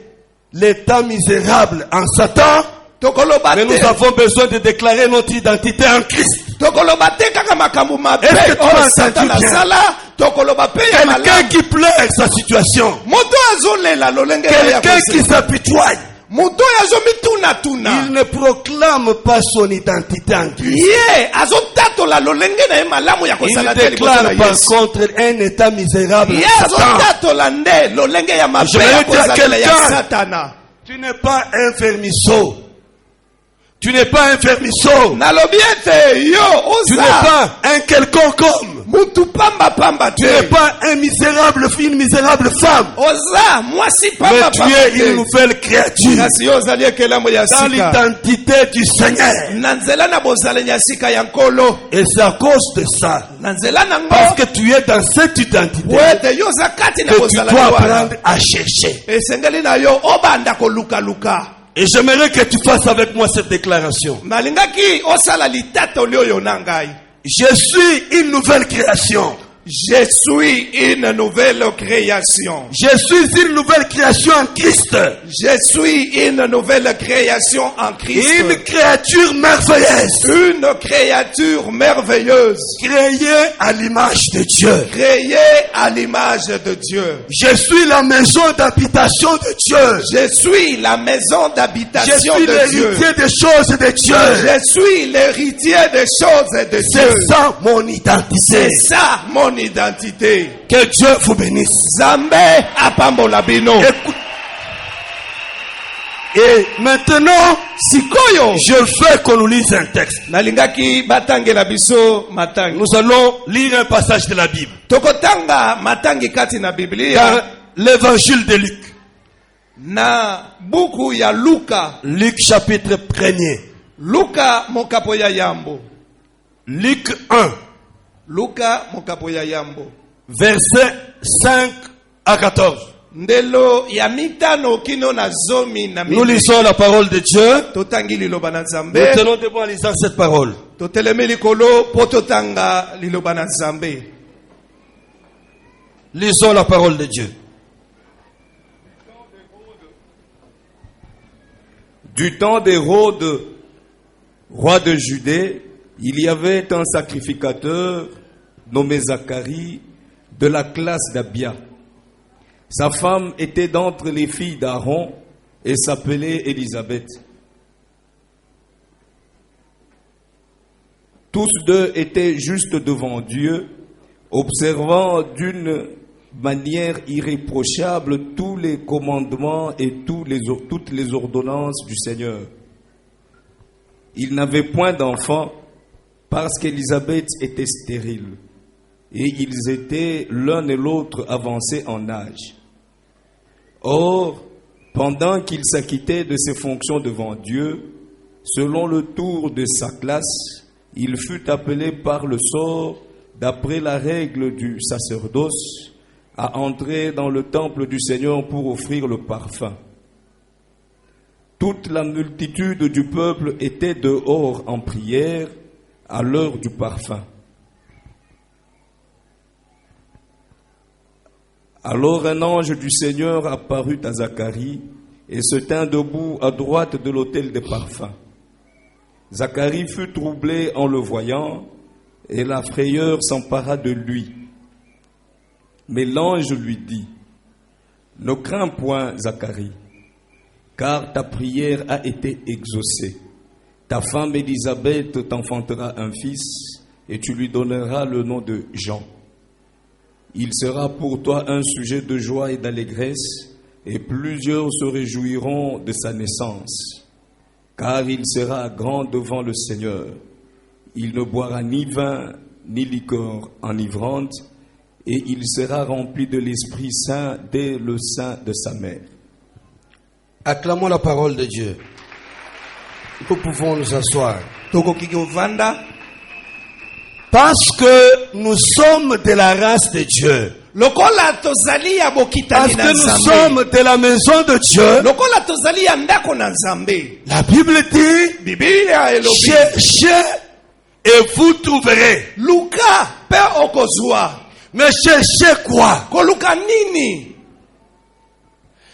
l'état misérable en Satan, Tokoloba mais nous te. avons besoin de déclarer notre identité en Christ. Tokoloba te kaka makambo mabe Est-ce que tu oyo m'as Satan entendu bien? azala. Tokoloba pe ya Quelqu'un malamu. qui pleure sa situation, Moto azolela lolenge na yo ya quelqu'un qui kozalela. s'apitoie, Moto oyo azomituna-tuna. il ne proclame pas son identité en Christ. Ye azotatola lolenge na ye malamu ya Il kozala te liboso na déclare par Yesu. contre un état misérable Ye en Satan. azotatola nde lolenge ya mabe Je vais ya dire à kozalela ya quelqu'un. satana. Tu n'es pas un fermiceau. Tu n'es pas un fermiceau. Nalobi ete yo Tu n'es oza pas un quelconque homme. mutu pamba Tu n'es te. pas un misérable fille, une misérable femme. Oza mwasi Mais pamba tu es une nouvelle créature. kasi yo ozali ekelamo ya Dans sika l'identité du Seigneur. na nzela na bozaleli ya sika ya nkolo. Et c'est à cause de ça. Na nzela nango Parce que tu es dans cette identité po ete yo oza kati na que tu bozaleli dois wana. apprendre à chercher. Esengeli na yo obanda kolukaluka. Et j'aimerais que tu fasses avec moi cette déclaration. Nalingaki osala litatoli oyo na ngai. Je suis une nouvelle création. Je suis une nouvelle création. Je suis une nouvelle création en Christ. Je suis une nouvelle création en Christ. Une créature merveilleuse. Une créature merveilleuse. Créée à l'image de Dieu. Créée à l'image de Dieu. Je suis la maison d'habitation de Dieu. Je suis la maison Je d'habitation suis de Dieu. l'héritier des choses de Dieu. Je suis l'héritier des choses de Dieu. C'est ça mon identité. C'est ça mon identité. Que Dieu vous bénisse. Zambé apambola bino. Écoute. Et maintenant, Sikoyo. je veux qu'on nous lise un texte. Nalingaki batangela biso matangi. Nous allons lire un passage de la Bible. Tokotanga matangi kati na Biblia. Dans l'évangile de Luc. na buku ya Luka. Luc chapitre 1er. Luka mokapo ya yambo. Luc 1, Luka mokapo ya yambo. versets 5 à 14. Ndelo ya mitano kino na zomi na Nous mine. lisons la parole de Dieu. Totangi liloba na Nous Nzambe. tenons debout en lisant cette parole. Totelemi likolo po totanga liloba na Nzambe. Lisons la parole de Dieu. Du temps d'Hérode, roi de Judée, il y avait un sacrificateur nommé Zacharie de la classe d'Abia. Sa femme était d'entre les filles d'Aaron et s'appelait Élisabeth. Tous deux étaient justes devant Dieu, observant d'une manière irréprochable tous les commandements et toutes les ordonnances du Seigneur. Ils n'avaient point d'enfants parce qu'Élisabeth était stérile et ils étaient l'un et l'autre avancés en âge. Or, pendant qu'il s'acquittait de ses fonctions devant Dieu, selon le tour de sa classe, il fut appelé par le sort, d'après la règle du sacerdoce, à entrer dans le temple du Seigneur pour offrir le parfum. Toute la multitude du peuple était dehors en prière à l'heure du parfum. Alors un ange du Seigneur apparut à Zacharie et se tint debout à droite de l'autel des parfums. Zacharie fut troublé en le voyant et la frayeur s'empara de lui. Mais l'ange lui dit, « Ne crains point, Zacharie, car ta prière a été exaucée. Ta femme Élisabeth t'enfantera un fils et tu lui donneras le nom de Jean. Il sera pour toi un sujet de joie et d'allégresse, et plusieurs se réjouiront de sa naissance, car il sera grand devant le Seigneur. Il ne boira ni vin ni liqueur enivrante, et il sera rempli de l'Esprit Saint dès le sein de sa mère. » Acclamons la parole de Dieu. Nous pouvons nous asseoir. Tokoki kovanda. Parce que nous sommes de la race de Dieu. Lokola tozali ya Parce bokitani na que nous Nzambe. sommes de la maison de Dieu. Lokola tozali ya ndako na Nzambe. La Bible dit, Biblia elobi. cherchez et vous trouverez. Luka pe okozwa. Mais cherchez quoi? Koluka nini?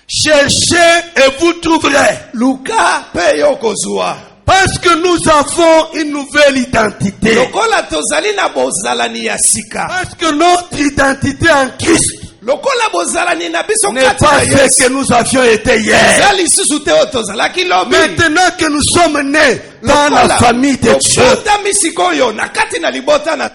Cherchez et vous trouverez. Luka pe okozwa. Parce que nous avons une nouvelle identité. Lokola tozali na bozalani ya sika. Parce que notre identité en Christ Lokola bozalani na biso n'est kati pas na Yesu. ce que nous avions été hier. Zali susu te otozalaki lobi. Maintenant que nous sommes nés dans la famille de Dieu, Lokola misikoyo na kati na libota na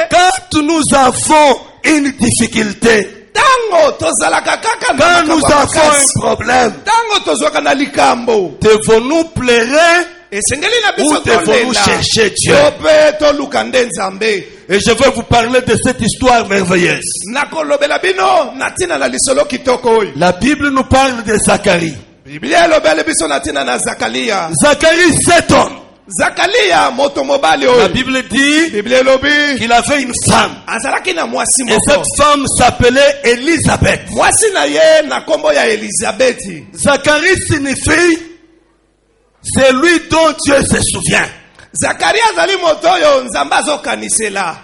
quand nous avons une difficulté, tango tozalaka kaka na quand nous makambo ya avons makasi. un problème, Tango tozwaka na likambo. devons-nous pleurer Esengeli na ou biso devons-nous tolela. chercher Dieu? Tope toluka nde Nzambe. Et je vais vous parler de cette histoire merveilleuse. Nakolobela bino na tina na lisolo kitoko oyo. La Bible nous parle de Zacharie. Biblia elobeli biso na tina na Zakaria. Zacharie, cet homme, Zakaria moto mobali la oyo. Bible dit Biblia elobi qu'il avait une femme. azalaki na mwasi Et moko. cette femme s'appelait Élisabeth. Mwasi na ye na kombo ya Elizabeti. Zacharie signifie celui dont Dieu se souvient. Zakaria azali moto oyo Nzambe azokanisela.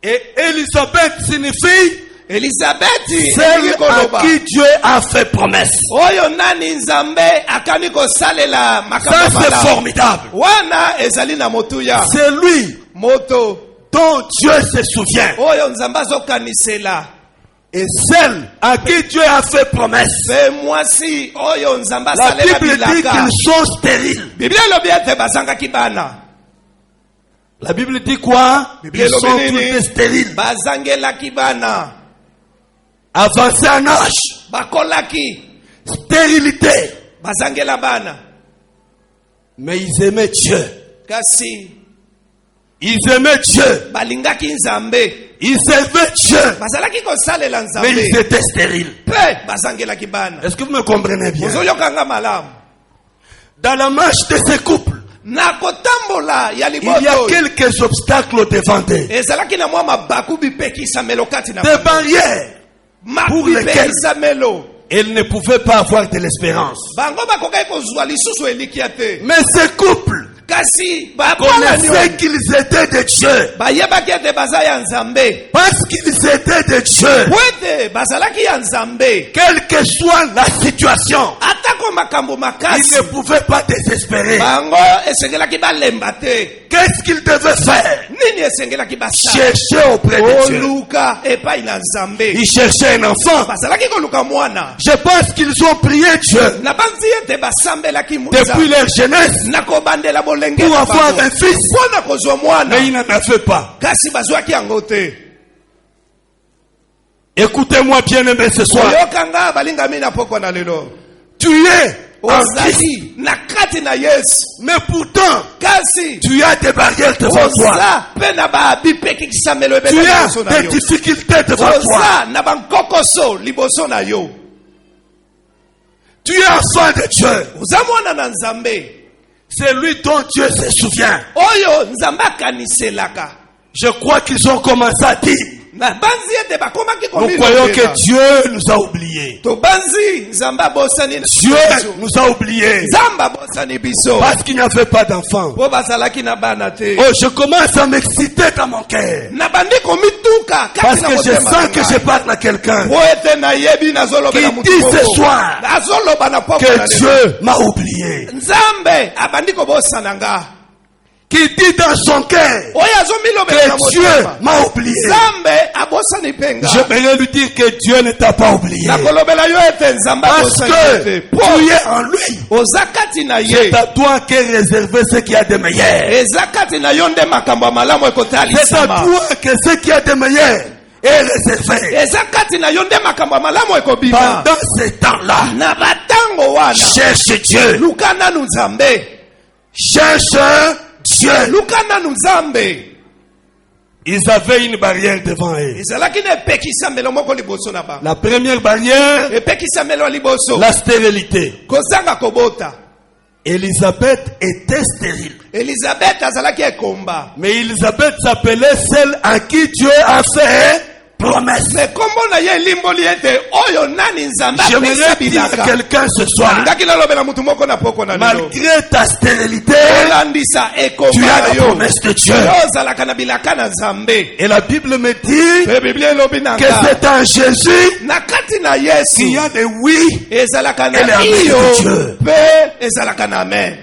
Et Élisabeth signifie Elizabeti celle elingi à koloba. qui Dieu a fait promesse. Oyo nani Nzambe akani kosalela Ça, makambo c'est mala. formidable. Wana ezali na motuya. C'est lui Moto dont Dieu se souvient. oyo Nzambe azokanisela. Et celle à qui Dieu a fait promesse. Pe mwasi oyo Nzambe La asalela Bible dit bilaka. qu'ils sont stériles. Biblia elobi ete bazangaki bana. La Bible dit quoi? Biblia Ils sont elobi tous nini? des stériles. Bazangelaki bana. Avancés en âge. Bakolaki. Stérilité. Bazangela bana. Mais ils aimaient Dieu. Kasi Ils aimaient Dieu. balingaki nzambe, Ils servaient Dieu. bazalaki kosalela Mais nzambe, ils étaient stériles. mpe bazangelaki bana. Est-ce que vous me comprenez bien? Ozoyokanga malamu. Dans la marche de ces couples, Na kotambola ya il y a liboto, quelques obstacles devant eux. ezalaki na mwa mabaku bipekisamelo kati na Des bango. barrières. pour Maku lesquels- bipekisamelo. Ils ne pouvaient pas avoir de l'espérance. Bango bakokaki kozwa lisusu elikia te. Mais ces couples Kasi bapalani connaissaient qu'ils étaient de Dieu. bayebaki ete baza ya nzambe. Parce qu'ils étaient de Dieu. Po ete bazalaki ya nzambe. Quelle que soit la situation, Atako makambo ils makasi, ne pouvaient pas désespérer. bango esengelaki balemba te. Qu'est-ce qu'ils devaient faire? Nini esengelaki basala? Chercher auprès de Dieu. Koluka epai na nzambe. Ils cherchaient un enfant. Bazalaki koluka mwana. Je pense qu'ils ont prié Dieu Na banzi ete basambelaki depuis leur jeunesse nakobandela bolenge pour na avoir bango. un fils. Mpona kozwa mwana, Mais ils n'en avaient pas. kasi bazwaki yango te. Écoutez-moi bien aimé ce soir. Oyokanga balingami na poko na lelo. Tu es en Christ. Ozali na kati na Yesu. Mais pourtant, Kasi tu as des barrières devant toi. oza pe na babipekisamelo Tu ebele as liboso na des yo. difficultés devant toi. Oza na bankokoso liboso na yo. Tu es enfant de Dieu. Oza mwana na nzambe. C'est lui dont Dieu se souvient. Oyo nzambe akaniselaka. Je crois qu'ils ont commencé à dire, Na banzi ete bakomaki nous croyons que komilobela. Dieu nous a oubliés. To banzi nzambe abosani na Dieu biso. nous a oubliés. Nzambe abosani biso. Parce qu'il n'y avait pas d'enfants. Po bazalaki na bana te. Oh, je commence à m'exciter dans mon cœur. Na bandi komituka Parce kati na que je motema sens na que ngai. je parle à quelqu'un Po ete nayebi nazolobela qui mutu dit moko. ce soir Nazoloba na poko que na lelo. Dieu m'a oublié. Nzambe abandi kobosana nga. Qui dit dans son cœur Oyo azomilobela na que Dieu motema. m'a oublié. Nzambe abosani penga. Je vais lui dire que Dieu ne t'a pas oublié. Nakolobela yo ete nzambe Parce abosani que te. tu Po es en lui. oza kati na ye. C'est à toi qu'est réservé ce qui a de meilleur. Eza kati na yo nde makambo ya malamu C'est à ekotalisama. toi que ce qui a de meilleur est réservé. Eza kati na yo nde makambo ya malamu ekobima. Pendant ce temps-là, Na batango wana cherche Dieu. luka nanu nzambe. Cherche Dieu. Luka nanu nzambe. Ils avaient une barrière devant eux. Ezalaki na epekisamelo moko liboso na bango. La première barrière, Epekisamelo ya liboso la stérilité. kozanga kobota. Élisabeth était stérile. Elizabeth azalaki ekomba. Mais Élisabeth s'appelait celle à qui Dieu a fait promesse. Me kombo na ye elimboli ete oyo nani nzambe J'aimerais apesa dire à bilaka. quelqu'un ce soir, Alingaki nalobela mutu moko na poko na lelo. malgré ta stérilité, Olandisa tu ekomba as na la yo. promesse de Dieu. Yo ozalaka na bilaka na nzambe. Et la Bible me dit Pe Biblia elobi na que nga. c'est en Jésus Na kati na qu'il Yesu y a des oui. ezalaka Elle est na amen de iyo Dieu. pe ezalaka na amen.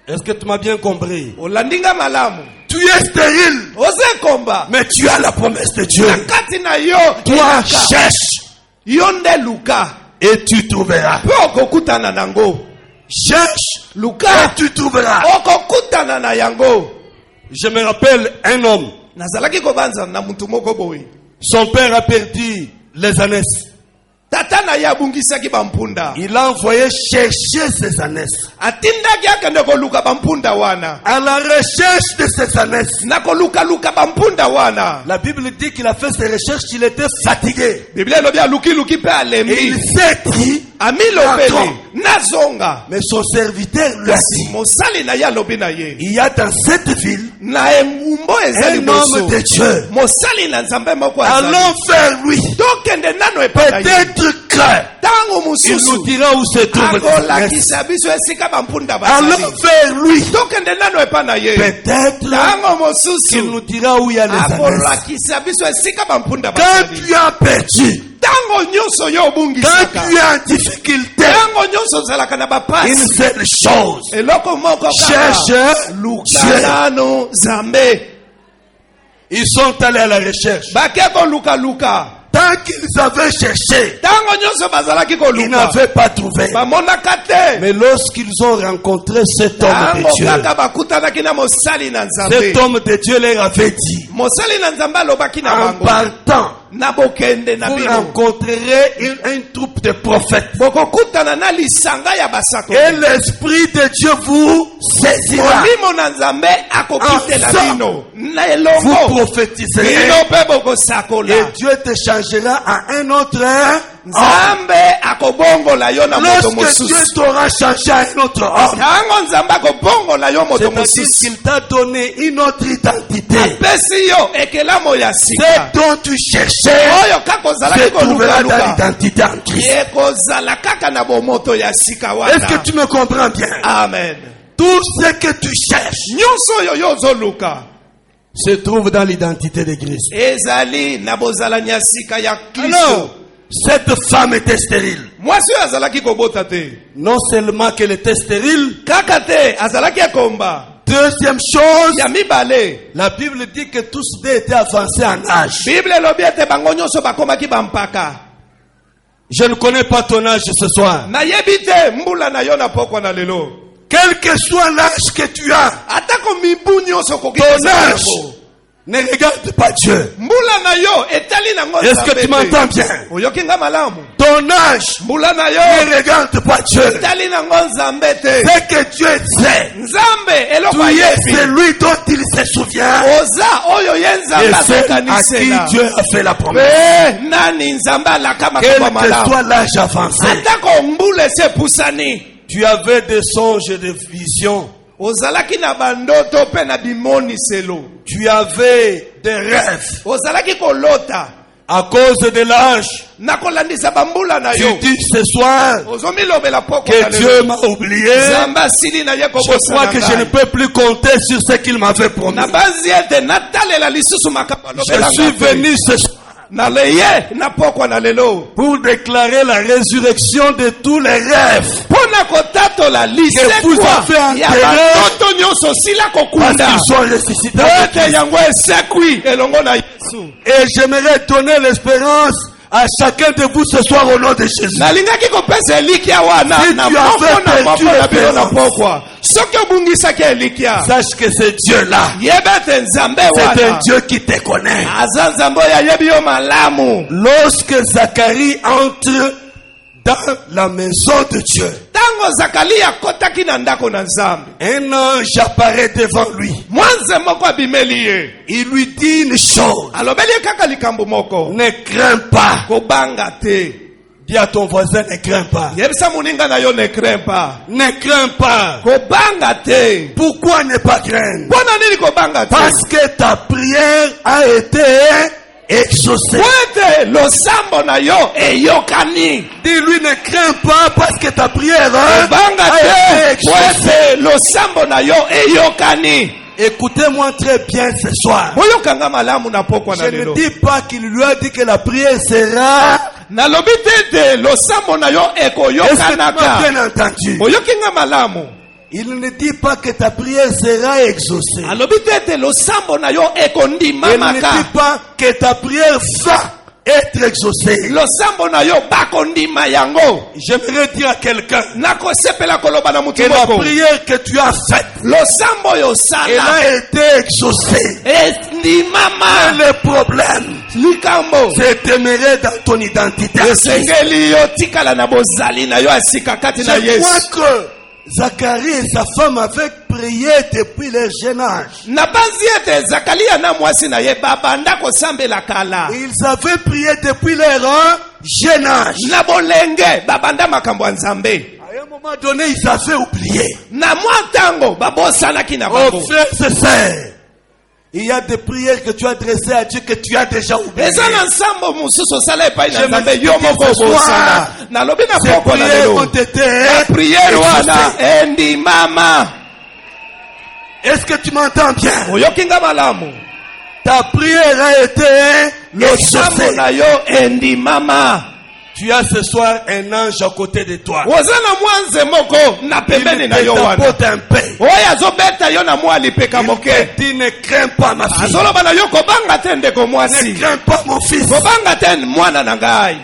Est-ce que tu m'as bien compris? Olandinga malamu. Tu es stérile, Oza ekomba. mais tu as la promesse de Dieu. Na kati na yo Toi, elaka. cherche Yo nde luka. et tu trouveras. Pe okokutana nango. Cherche Luka. et tu trouveras. Okokutana na yango. Je me rappelle un homme, Nazalaki kobanza na mutu moko boye. son père a perdu les ânesses. Tata na ye abungisaki bampunda. Il a envoyé chercher ses ânesses. Atindaki akende koluka bampunda wana. À la recherche de ces ânesses, Na koluka bampunda wana. la Bible dit qu'il a fait ses recherches, il était fatigué. Biblia elobi aluki pe Et alembi. il s'est dit, Amilobeli nazonga. mais son serviteur lui a Kasi dit, mosali na ye alobi na ye. il y a dans cette ville Na engumbo ezali un homme boso. de Dieu. Mosali na nzambe moko azali. Allons vers lui. Tokende nano epai na ye. Peut-être que Tango il nous mosusu. dira où se trouve les ânesses. Akolakisa biso esika bampunda Allons bazali. vers lui. Tokende nano epai na ye. Peut-être Tango qu'il mosusu. nous dira où il y a les ânesses. Akolakisa biso esika bampunda Quand bazali. tu as perdu, Tango nyonso yo quand obungisaka. tu es en difficulté, Tango nyonso ozalaka na une bapasi. seule chose, Eloko moko kaka. cherche Luka Dieu. nano Nzambe. Ils sont allés à la recherche. Bake koluka. Tant qu'ils avaient cherché, Tango nyonso bazalaki ils koluka. n'avaient pas trouvé. Bamonaka te. Mais lorsqu'ils ont rencontré cet homme Tango de Dieu, kaka bakutanaki na mosali na cet Nzambe. homme de Dieu leur avait dit, Mosali na Nzambe alobaki na en bango. partant, na bokende na vous bino rencontrerez une troupe de prophètes. bokokutana na lisanga ya basako Et l'Esprit de Dieu vous saisira. molimo na nzambe akokitela Ensemble, bino na Vous elongo prophétiserez. bino mpe bokosakola Et Dieu te changera à un autre homme. nzambe akobongola yo na moto Lorsque Dieu mosusu t'aura changé à un autre homme, ntango nzambe akobongola yo moto c'est-à-dire mosusu qu'il t'a donné une autre identité. apesi yo ekelamo ya C'est sika dont tu cherchais oyo kaka se ozalaki trouvera dans kolukaluka l'identité en Christ. ekozala kaka na bomoto ya sika Est-ce que wana tu me comprends bien? amen Tout ce que tu cherches nyonso oyo yo ozoluka se trouve dans l'identité de Christ. ezali na bozalani ya sika ya Alors, kristo cette femme était stérile. mwasi oyo azalaki kobota te Non seulement qu'elle était stérile, kaka te azalaki akomba deuxième chose, ya mibale la Bible dit que tous deux étaient avancés en âge. bible elobi ete bango nyonso bakomaki bampaka Je ne connais pas ton âge ce soir. nayebi te mbula na yo na pokwa na lelo Quel que soit l'âge que tu as, atako mibu nyonso okoki ton kozala âge, yango. ne regarde pas Dieu. mbula na yo etali nango Est-ce que Nzambe tu te. m'entends bien? oyoki nga malamu Ton âge mbula na yo ne regarde pas Dieu. etali nango nzambe te C'est que Dieu sait. nzambe eloko Tu es ayebi celui dont il se souvient. oza oyo ye Et nzambe c'est à qui azokanisela Dieu a fait la promesse. pe nani nzambe alaka Quel makambo que malamu soit l'âge avancé, atako mbula esi epusani tu avais des songes et des visions. ozalaki na bandoto mpe na bimoniselo Tu avais des rêves. ozalaki kolota À cause de l'âge, na kolandisa bambula na tu yo dis ce soir ozomilobela poko na que lelo. Dieu m'a oublié. nzambe asili na ye Je crois kobosana que je ne ngai. peux plus compter sur ce qu'il m'avait promis. na banzi ete natalela lisusu makambo Je alobelanga suis te. venu ce soir naleye na pokwa na lelo pour déclarer la résurrection de tous les rêves. mpo na kotatola Que vous lisekwa avez ya enterré bandoto nyonso osila Parce kokunda qu'ils sont ressuscités. po avec ete Christ. yango esekwi elongo na yesu Et j'aimerais donner l'espérance à chacun de vous ce soir au nom de Jésus. nalingaki kopesa elikya wana Si na tu avais poko na perdu poko na bino na l'espérance. pokwa soki obungisaki elikya Sache que c'est Dieu-là. yeba ete nzambe C'est un wana Dieu qui te connaît. aza nzambe oyo ayebi yo malamu Lorsque Zacharie entre dans la maison de Dieu, ntango zakari akotaki na ndako na nzambe un ange apparaît devant lui. mwanze moko abimeli ye Il lui dit une chose. alobeli ye kaka likambo moko Ne crains pas. kobanga te Dis à ton voisin, ne crains pas. yebisa moninga na yo ne crains pas Ne crains pas. kobanga te Pourquoi ne pas craindre? mpo na nini kobanga te Parce que ta prière a été exaucée. po ete losambo na yo eyokani Dis-lui, ne crains pas parce que ta prière kobanga a te été po exaucée. ete losambo na yo eyokani Écoutez-moi très bien ce soir. boyokanga malamu na pokwa na Je ne lelo dis pas qu'il lui a dit que la prière sera. nalobi te ete losambo na yo Est-ce que tu m'as ekoyokanaka bien entendu? oyokinga malamu Il ne dit pas que ta prière sera exaucée. alobi te ete losambo na yo Il ne ekondimamaka dit pas que ta prière va être exaucée. losambo na yo bakondima yango J'aimerais dire à quelqu'un nakosepela koloba na que mutu la moko prière que tu as faite, losambo oyo elle osala a été exaucée. endimama Mais le problème, likambo c'est d'aimer dans ton identité. esengeli yo tikala na bozali na yo ya sika kati na Je crois yesu que Zacharie et sa femme avaient prié depuis leur jeune âge. na banzi ete zakaria na mwasi na ye babanda kosambela kala Ils avaient prié depuis leur jeune âge. na bolenge babanda makambo ya nzambe À un moment donné, ils avaient oublié. na mwa ntango babosanaki na Oh bango frères et sœurs, il y a des prières que tu as adressées à Dieu que tu as déjà oubliées. eza na nsambo mosusu osala epai na Je nzambe me yo moko dis ce obosana soir, nalobi na Ces poko na prières lelo ont été na priere wana exaucées. endimama Est-ce que tu m'entends bien? oyokinga malamu Ta prière a été losambo exaucée. na yo endimama Tu as ce soir un ange à côté de toi. oza na mwanze moko na pembeni na Il yo wana t'apporte un pain. oyo azobeta yo na mwa lipeka Il moke te dit, ne crains pas ma fille. azoloba na yo kobanga te ndeko Ne mwasi crains pas mon fils. kobanga te mwana na ngai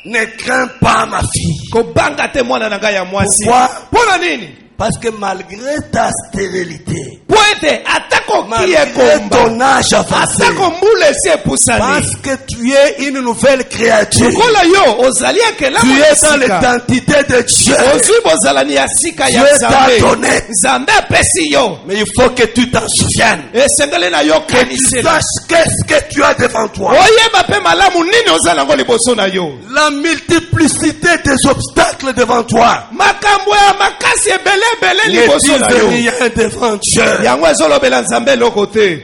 Ne crains pas ma fille. kobanga te mwana na ngai ya mwasi Pourquoi? mpona nini Parce que malgré ta stérilité, po ete atako malgré kiekomba ton âge avancé, atako mbula esi epusani parce que tu es une nouvelle créature, lokola yo ozali ekelamu tu ya es dans sika l'identité de Dieu. ozwi bozalani ya sika Dieu ya t'a nzambe donné. nzambe apesi yo Mais il faut que tu t'en souviennes. esengeli na yo Que tu kanisela saches qu'est-ce que tu as devant toi. oyeba mpe malamu nini oza nango liboso na yo La multiplicité des obstacles devant toi makambo ya makasi ebeleebele ne liboso disent na yo rien devant Dieu. yango ezolobela nzambe eloko te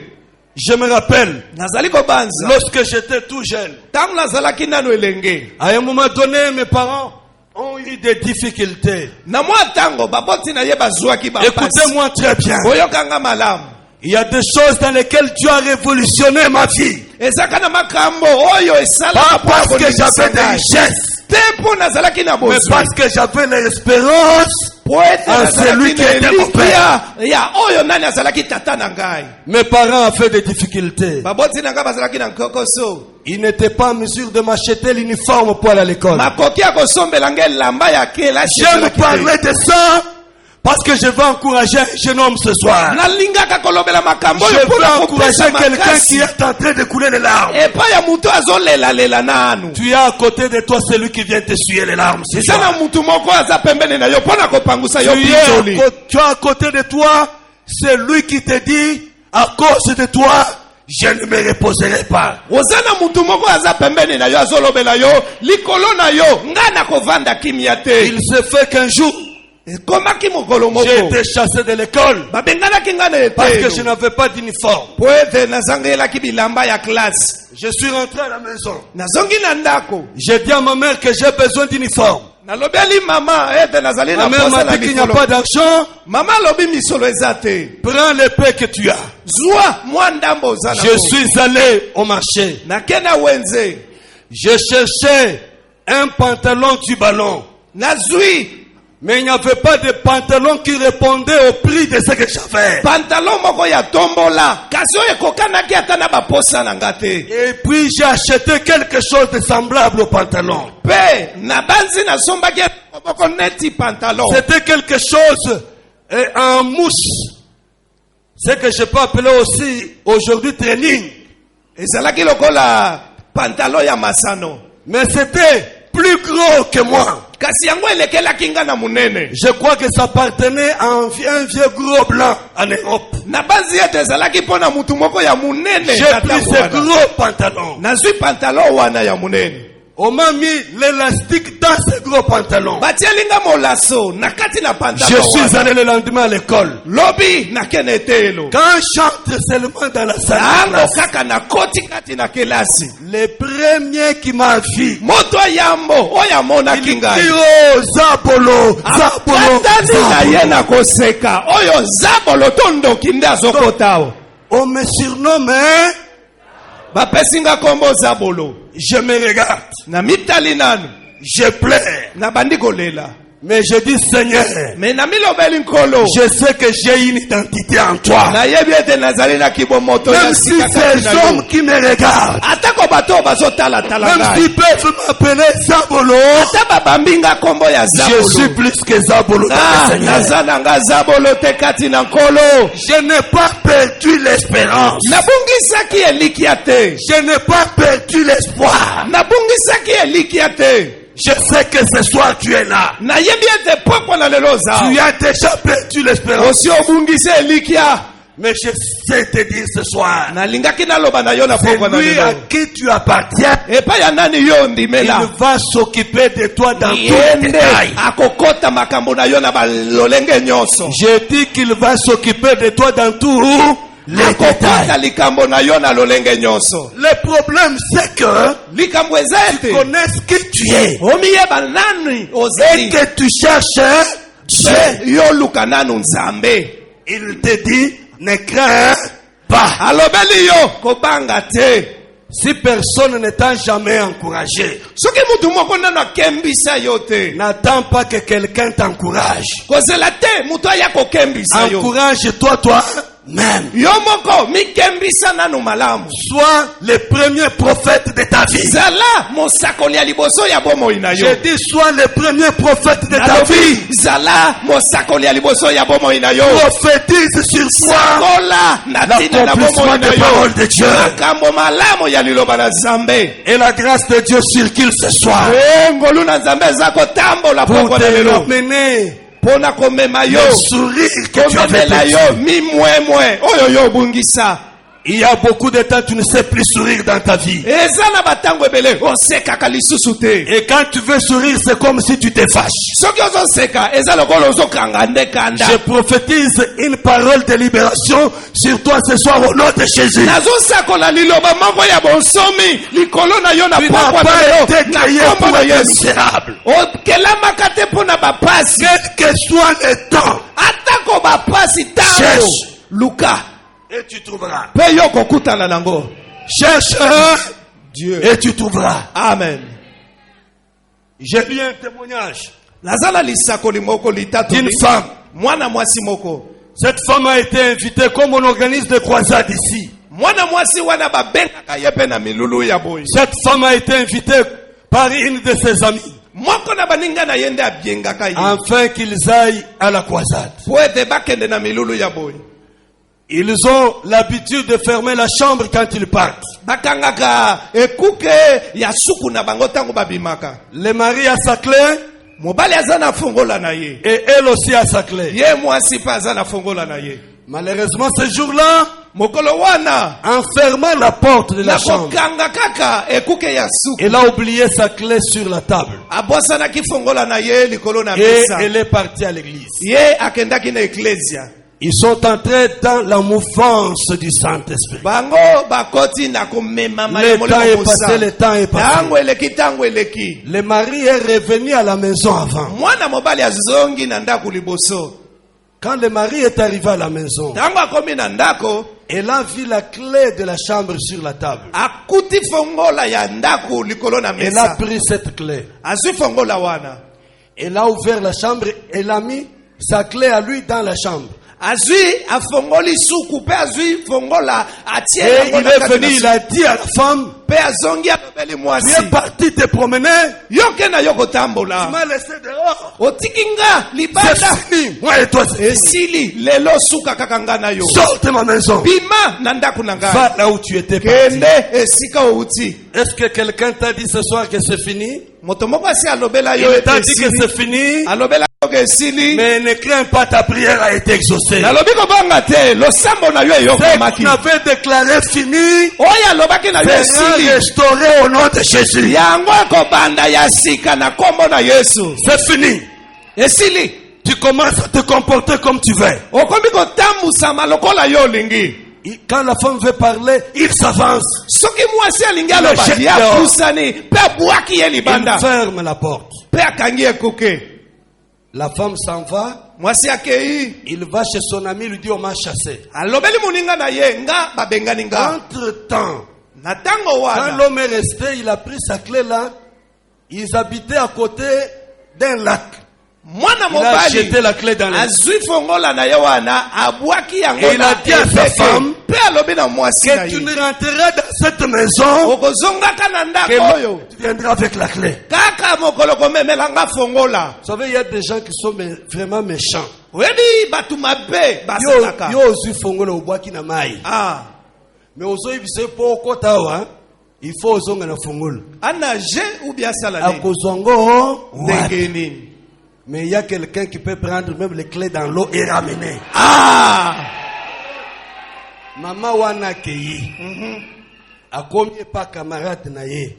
Je me rappelle, nazali kobanza lorsque j'étais tout jeune, ntango nazalaki nano elenge à un moment donné, mes parents ont eu des difficultés. na mwa ntango baboti na ye bazwaki bapasi Écoutez-moi très bien. boyokanga malamu Il y a des choses dans lesquelles Dieu a révolutionné ma vie. ezaka na makambo oyo Pas esalaka mpo parce que abonisa j'avais des ngai. richesses, te mpo nazalaki na mais bozwi parce que j'avais l'espérance po ete en celui nazalaki qui na était mon père. elikya ya oyo nani azalaki tata na ngai Mes parents avaient des difficultés. baboti na ngai bazalaki na nkokoso Ils n'étaient pas en mesure de m'acheter l'uniforme pour aller à l'école. makoki ya kosombela ngai elamba ya kelasi Je me parlais de ça parce que je veux encourager un jeune homme ce soir. nalingaka kolobela makambo Je oyo veux mpona encourager kopesa quelqu'un makasi qui est en train de couler les larmes. epai ya mutu azolelalela nanu Tu es à côté de toi celui qui vient t'essuyer les larmes ce eza na soir. mutu moko aza pembeni na yo mpona kopangusa yo pinzoli Tu es à côté de toi celui qui te dit à cause de toi je ne me reposerai pas. oza na mutu moko aza pembeni na yo azolobela yo likolo na yo ngai nakovanda kimia te Il se fait qu'un jour ekomaki mokolo j'ai moko été chassé de l'école babenganaki ngai na parce que je etelo n'avais pas d'uniforme. po ete nazangelaki bilamba ya klase Je suis rentré à la maison. nazongi na ndako J'ai dit à ma mère que j'ai besoin d'uniforme. nalobeli mama ete nazali Ma na mère posa m'a na dit qu'il n'y a likolo pas d'argent. mama alobi misolo eza te Prends l'épée que tu as. zwa mwa ndambo oza Je suis allé au marché. nake na wenze Je cherchais un pantalon du ballon. nazwi Mais il n'y avait pas de pantalon qui répondait au prix de ce que j'avais. pantalon moko ya tombola kasi oyo ekokanaki ata na baposa na nga te Et puis j'ai acheté quelque chose de semblable au pantalon. mpe na banzi nasombaki moko neti pantalon C'était quelque chose en mousse. Ce que je peux appeler aussi aujourd'hui training. ezalaki lokola pantalon ya masano Mais c'était plus gros que moi. kasi yango elekelaki nga na monene Je crois que ça appartenait à un vieux gros blanc en Europe. na banzi ete ezalaki mpo na mutu moko ya monene J'ai na pris ntango ce wana. gros pantalon. nazwi pantalon wana ya monene On m'a mis l'élastique dans ce gros pantalon. batielinga molaso na kati na Je pantalon suis wana. allé le lendemain à l'école. lobi nakende etelo Quand j'entre seulement dans la salle de tango classe, kaka nakoti kati na kelasi le premier qui m'a vu, moto yambo oyo il amonaki dit ngai oh Zabolo, Zabolo, akatani na ye Zabolo. na koseka oyo zabolo to ndoki nde azokota awa On me surnomme, hein? bapesi nga kombo zabolo Je me regarde, na mitali nanu je pleure, nabandi kolela mais je dis Seigneur, me na milobeli nkolo je sais que j'ai une identité en toi. nayebi ete nazali na kibomoto ya Même si sika kati ces na yo hommes qui me regardent, atako bato oyo bazotalatala même ngai s'ils peuvent m'appeler Zabolo, ata babambi nga kombo ya je suis zabolo plus que Zabolo dans le Seigneur. naza na nga zabolo te kati na nkolo Je n'ai pas perdu l'espérance. nabungisaki elikya te Je n'ai pas perdu l'espoir. nabungisaki elikya te Je sais que ce soir tu es là. nayebi ete pokwa na lelo oza Tu as déjà perdu l'espérance. osi obungisi elikya Mais je sais te dire ce soir, nalingaki naloba na yo na c'est pokwa na lui à lelo qui tu appartiens. epai ya nani yo Il ndimela va s'occuper de toi dans tous les ye nde détails. akokota makambo na yo na balolenge nyonso Je dis qu'il va s'occuper de toi dans tous les akokota détails. likambo na yo na lolenge nyonso Le problème c'est que likambo eza tu ete connais qui tu es omiyeba nani et ozali que tu cherches Dieu. mpe yoluka nanu nzambe Il te dit, ne crains pas. alobeli yo kobanga te Si personne ne t'a jamais encouragé, soki mutu moko nano akembisa yo te n'attends pas que quelqu'un t'encourage. kozela te mutu aya kokembisa yo Encourage-toi, toi, même. Yo moko mikembisa nanu malamu. Sois le premier prophète de ta vie. Zala mosakoli ya liboso ya bomoi na yo. Je dis, sois le premier prophète de ta vie. Zala mosakoli ya liboso ya bomoi na yo. Prophétise sur toi Sakola na tina na l'accomplissement bomoi na des yo. paroles de Dieu. Makambo malamu ya liloba na Nzambe. Et la grâce de Dieu circule ce soir Ngolu na Nzambe zako tambola pour poko na te lelo. ramener Pona komema yo. le sourire que tu avais Komemela yo perdu. mi mwe oyo yo bungisa. Il y a beaucoup de temps tu ne sais plus sourire dans ta vie. Eza na batango ebele osekaka lisusu te. Et quand tu veux sourire, c'est comme si tu te fâches. Soki ozoseka eza lokola ozokanga nde kanda. Je prophétise une parole de libération sur toi ce soir au nom de Jésus. Nazosakola liloba moko ya bonsomi likolo na yo na Tu n'as pokwa na pas yo été créé na kombo pour na être Yesu. misérable. Okelamaka te mpo na bapasi. Quel que soit le temps, Atako bapasi tango Cherche. luka et tu trouveras. mpe yo kokutana nango. Cherche Dieu. et tu trouveras. Amen. J'ai lu un témoignage Nazala lisakoli moko litatu d'une femme. mwana mwasi moko. Cette femme a été invitée comme on organise des croisades ici. Mwana mwasi wana babengaka ye mpe na milulu ya boyi. Cette femme a été invitée par une de ses amies Moko na baninga na ye nde abiengaka ye afin qu'ils aillent à la croisade. po ete bakende na milulu ya boyi. Ils ont l'habitude de fermer la chambre quand ils partent. Bakangaka ekuke ya suku na bango tango babimaka. Le mari a sa clé Mobali aza na fongola na ye. et elle aussi a sa clé. Ye mwasi mpe aza na fongola na ye. Malheureusement, ce jour-là, Mokolo wana en fermant la porte de la na chambre, kokanga kaka ekuke ya suku. elle a oublié sa clé sur la table. Abwasanaki fongola na ye likolo na Et mesa. elle est partie à l'église. Ye akendaki na eklesia. Ils sont entrés dans la mouvance du Saint-Esprit. Bango bakoti na komemama ya Le temps est molimo passé, le mosa. temps est passé. Tango eleki tango eleki. Le mari est revenu à la maison avant. Mwana mobali azongi na ndako liboso. Quand le mari est arrivé à la maison, Tango akomi na ndako elle a vu la clé de la chambre sur la table. akuti fongola ya ndako likolo na Elle a mesa. pris cette clé. Azwi fongola wana. Elle a ouvert la chambre. Elle a mis sa clé à lui dans la chambre. Azwi afongoli suku pe azwi fongola atie Et yango il na est kati venu, na il suku. a dit à la femme, Pe azongi alobeli tu mwasi. es parti te promener, Yoke na yo tu kotambola. m'as laissé dehors. Otiki nga C'est libanda. fini. Moi et toi, c'est fini. Esili lelo suka kaka nga na yo. Sors de ma maison. Bima na ndako na ngai. Va là où tu étais parti. Kende esika outi. Est-ce que quelqu'un t'a dit ce soir que c'est fini? Moto moko asi alobela yo Il ete t'a dit que esili. c'est fini, Alobela yo ke esili. mais ne crains pas, ta prière a été exaucée. Nalobi kobanga te losambo na yo Ce eyokamaki. qu'on avait déclaré fini Oyo alobaki na yo sera esili. restauré au nom de Jésus. Yango ekobanda ya sika na kombo na Yesu. C'est fini. Esili. Tu commences à te comporter comme tu veux. Okomi kotambusama lokola yo olingi. Quand la femme veut parler, il s'avance. Soki mwasi alingi aloba jette ya dehors. pusani pe abwaki ye Il libanda ferme la porte. pe akangi ekuke. La femme s'en va. Mwasi akei Il va chez son ami, lui dit on m'a chassé. alobeli moninga na ye nga babengani nga. Entre-temps, Na tango quand wana l'homme est resté, il a pris sa clé là. Ils habitaient à côté d'un lac. mwana Il a jeté mobali la clé dans le lac. azwi fongola na ye wana abwaki yango Et il a na dit à sa ebeke. femme Pe alobi na mwasi na Que tu ye ne rentreras dans cette maison okozongaka na que ndako oyo tu viendras avec la clé. kaka mokolo komemelanga fongola. Vous savez, il y a des gens qui sont vraiment méchants. oyebi bato mabe basalaka. Yo ozwi fongola obwaki na mai. Ah, Mais ozoyi biso po okota awa, il faut ozonga na fongola. anage ou bien asala nini? Akozwango Ndenge nini? mais il y a quelqu'un qui peut prendre même les clés dans l'eau et ramener. Ah, Mama wana keyi. Akomi pa camarade na ye.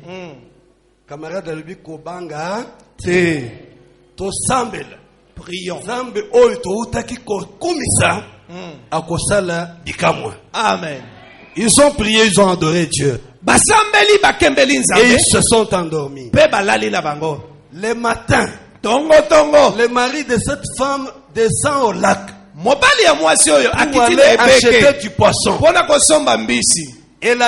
Camarade alobi kobanga te to sambela. prions. Zambe oyo to utaki kokumisa akosala bikamwa. Amen. Ils ont prié, ils ont adoré Dieu. Basambeli bakembeli Et nzambe ils se sont endormis. pe balali na bango. Le matin, Tongo tongo. le mari de cette femme descend au lac Mobali ya mwasi oyo pour akiti aller na acheter ebeke du poisson. mpona kosomba mbisi. Il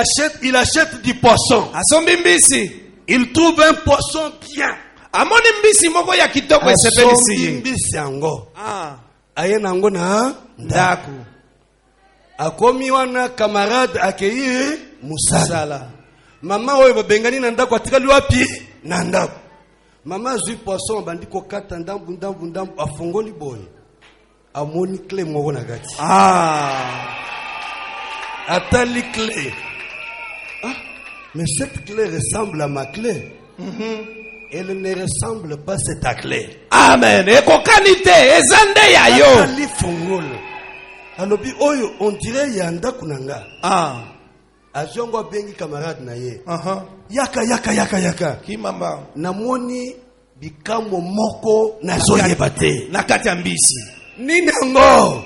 achète du poisson. Asombi mbisi. Il trouve un poisson bien. Amoni mbisi moko ya kitoko esepelisi Asombi ye. mbisi yango. Ah, Aye nango na ndako. akomi wana camarade accueillir musala. Mama oyo babengani na ndako atikali wapi na ndako. Mama azui poisson bandi kokata ndambu afongoli boye. Amoni clé moko na kati. Atali clé. Mais cette clé ressemble à ma clé. Elle ne ressemble pas à ta clé. Amen. Ekokanite ezande ya yo. Atali fongolo. Alobi oyo on dirait yanda kunanga. Azongo bengi camarade na ye. Yaka. Kimamba. Namoni bikambo moko na zoye bate. Nakati ya mbisi. Nini ngo?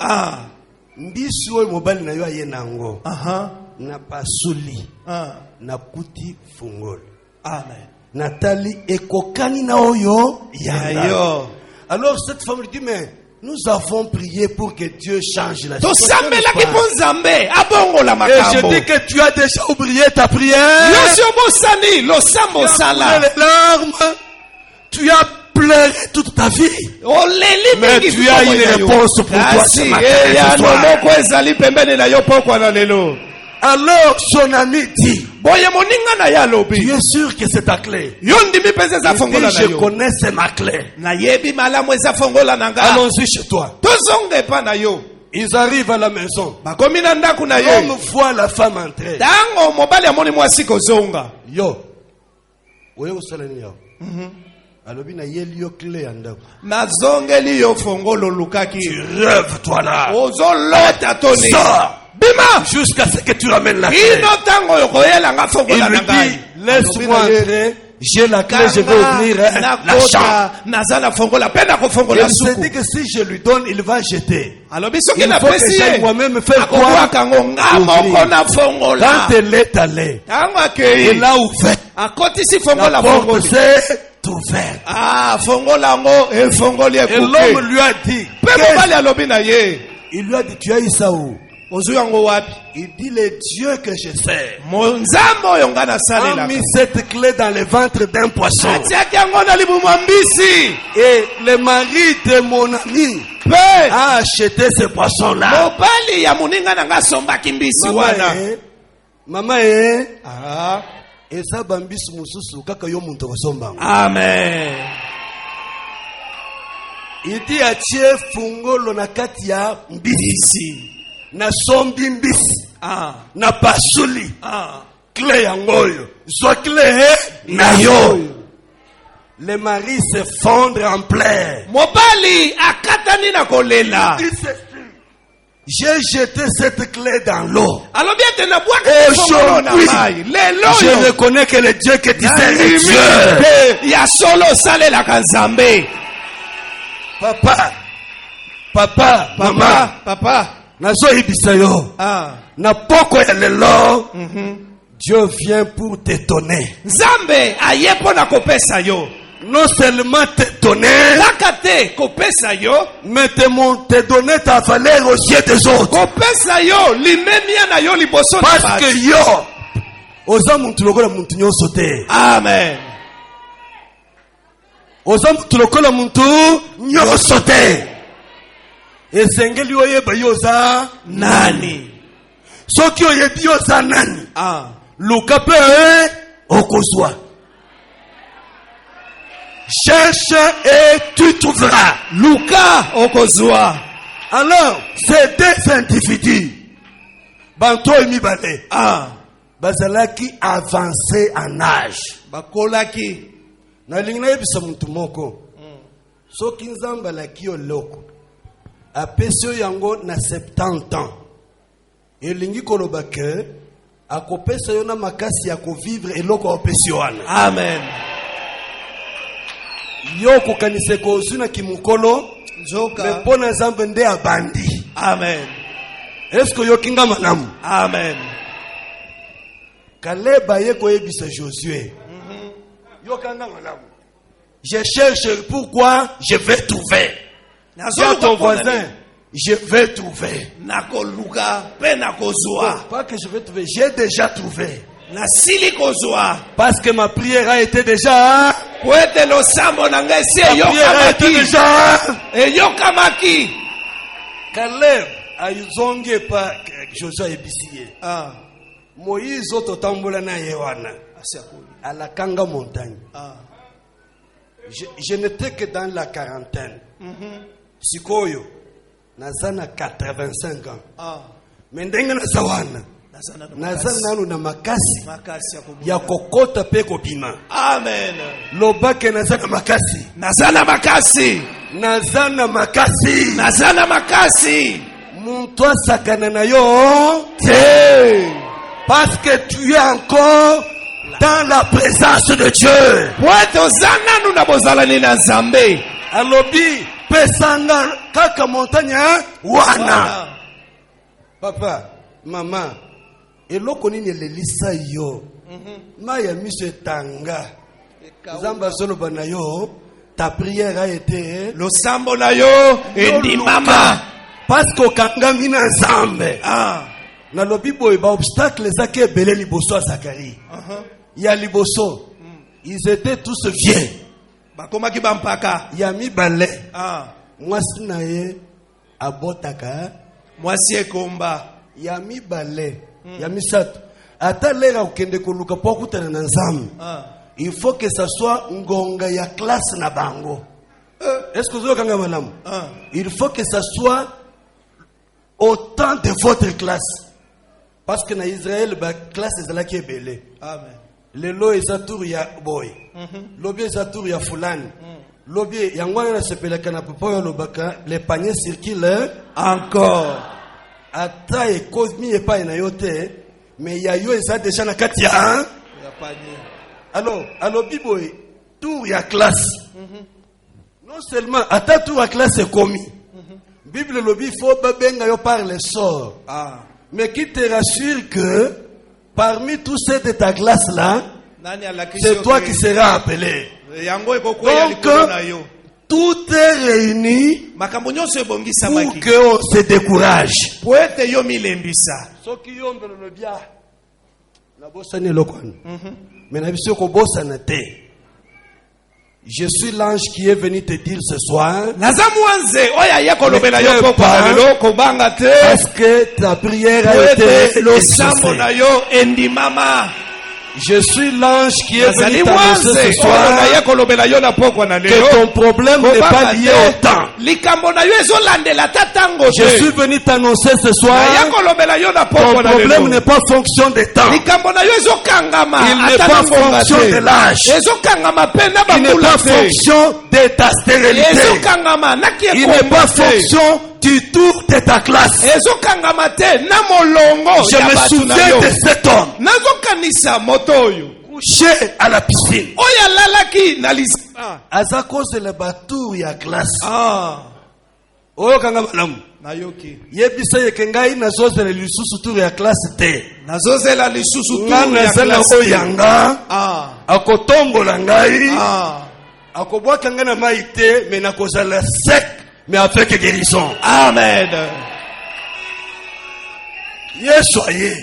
Mbisi oyo mobali na yo aye nango. Na pasuli. Na kuti fungolo. Amen. Nathalie ekokani na oyo yayo. Alors cette femme lui dit mais nous avons prié pour que Dieu change la situation. Et je dis que tu as déjà oublié ta prière. Tu as les larmes. Tu as pleuré toute ta vie. Mais tu as une réponse pour toi ce matin. Alors son ami dit, tu es sûr que c'est ta clé? Il dit, je connais, c'est ma clé. Allons-y chez toi. Ils arrivent à la maison. L'homme voit la femme entrer. Yo. Tu rêves toi là. Sors. Jusqu'à ce que tu ramènes la clé. Il lui dit, laisse-moi entrer. J'ai la clé, je vais ouvrir la chambre. Il se dit que si je lui donne, il va jeter. Il faut que j'aille moi-même faire quoi? Quand elle est allée, il a ouvert. La porte s'est ouverte. Et l'homme lui a dit, il lui a dit, tu as eu ça où? Il dit, le Dieu que je sers a mis cette clé dans le ventre d'un poisson. Et le mari de mon ami a acheté ce poisson-là. Maman Amen. Il dit à Dieu fungolo na katia mbisi. Na sombi mbisi. Na pasuli. Clé yangoyo. Soit clé na yo. Le mari se fondre en pleurs. Mobali akatani na kolela. J'ai jeté cette clé dans l'eau. Aujourd'hui, je reconnais que le Dieu que tu sers est Dieu. Papa, maman, nazo ibisayo. Na poko ya lelo. Dieu vient pour t'étonner. Nzambe ayepo na kopesa yo. Non seulement t'étonner, mais te donner ta valeur aux yeux des autres. Parce que yo, oza muntu lokola muntu nyonso te. Amen. Oza muntu lokola muntu nyonso te. Esengeli oyeba yo oza nani. Soki oyebi yo oza nani. Luka pe okozwa. Cherche et tu trouveras. Luka okozwa. Alors, ces deux individus, Banto et Mibale, bazalaki avancé en âge. Bakolaki. Na lingna yebisa muntu moko. Soki nzamba laki yo loko. Apesio yango na 70 ans. Elingi koloba ke akopesa yo na makasi ya ko vivre eloko opesio wana. Amen. Yo kokanise kozuna kimukolo Njoka mepona zambe nde abandi. Amen. Est-ce que yo kinga manamu? Amen. Kaleba ye koyebisa Josué. Yo kanga manamu. Je cherche pourquoi je vais trouver. Dis à ton voisin, je vais trouver. Nako luka pe nako zwa. Pas que je vais trouver, j'ai déjà trouvé. Na sili kozwa. Parce que ma prière a été déjà. Kwete lo sambo na ngesi yo kamaki. e yo kamaki. Caleb ayizonge pa Josué ebisiye. Moïse ototambola na yewana. À la Kanga montagne. Je n'étais que dans la quarantaine. Sikoyo, nazana 85 ans. Mais ndenge na zawana. Nazana nanu na makasi. Ya kokota pe kobima. Amen. Lobake nazana makasi. Nazana makasi. Nazana makasi. Nazana makasi. Muntu asakana na yo. Parce que tu es encore dans la présence de Dieu. Alobi pesanga kaka montagne wana. Papa, maman, eloko nini lelisa yo. Maya miso etanga. Zamba solo bana yo, ta prière a été le sambo na yo endi mama. Parce que kangami na nzambe. Na lobi boy ba obstacle zake belé liboso à Zacharie. Ya liboso. Ils étaient tous vieux. Bakoma ki bampaka. Ya mi balé. Mwasi na ye abotaka. Mwasi ekomba. Ya mi balé. Ya mi sato. Ata lera ukende koluka po kutana na nzambe. Il faut que ça soit ngonga ya classe na bango. Est-ce que vous avez kanga malamu? Il faut que ça soit autant de votre classe. Parce que dans Israël, la classe est là qui est belle. Amen. Le lo est tour ya boy. L'objet est tour ya fulani. L'objet yangwana se pela kana popo yo lobaka, les paniers circulent encore. Ata e cause mi e pa na yote, mais ya yo eza déjà na kati ya panier. Alors biboy, tour ya classe. Non seulement ata tour ya classe est commis. Bible lobi faut benga yo par le sort. Mais qui te rassure que parmi tous ceux de ta classe là, c'est toi qui seras appelé. Donc, tout est réuni pour qu'on se décourage. Je suis l'ange qui est venu te dire ce soir. Parce que ta prière a été exaucée. Je suis l'ange qui est venu t'annoncer ce soir que ton problème n'est pas lié au temps. Je suis venu t'annoncer ce soir ton problème n'est pas fonction de temps. Il n'est pas fonction de l'âge. Il n'est pas fonction de ta stérilité. Il n'est pas fonction du tour de ta classe. Je me souviens de cet homme couché à la piscine. À cause de la batour ya classe. Oyo kanga malamu. Yebisa yekengai nazozela lisusu tour ya classe te. Nazozela lisusu tour ya classe oyanga. Akotombola ngai. Akobwaka nga na mai te, mais nakozala sec, mais avec guérison. Amen. Yesoye.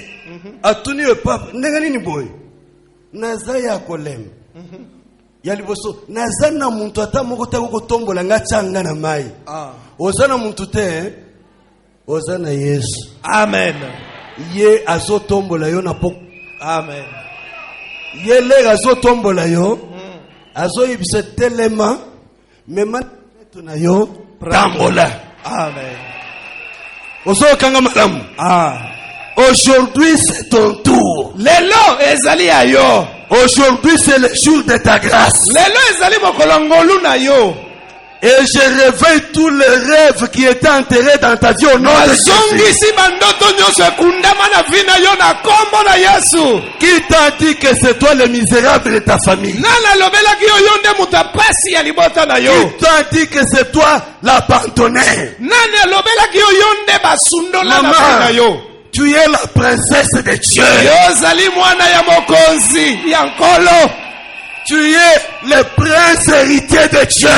Atuni le pape. Ndenge nini boy? Naza ya kolem. Ya liboso. Naza na muntu ata moko ta kotombola nga changa na mai. Ozana muntu te. Ozana Yesu. Amen. Ye azotombola yo na poko. Amen. Ye le azotombola yo. Azoyibisa telema. Mema na yo tambola. Amen. Ozo kanga malamu. Aujourd'hui c'est ton tour. Lelo ezali ayo. Aujourd'hui c'est le jour de ta grâce. Lelo ezali mokolongolu na yo. Et je réveille tous les rêves qui étaient enterrés dans ta vie au nom de Jésus. Qui t'a dit que c'est toi le misérable de ta famille? Qui t'a dit que c'est toi l'abandonné? Maman, tu es la princesse de Dieu. Tu es le prince héritier de Dieu.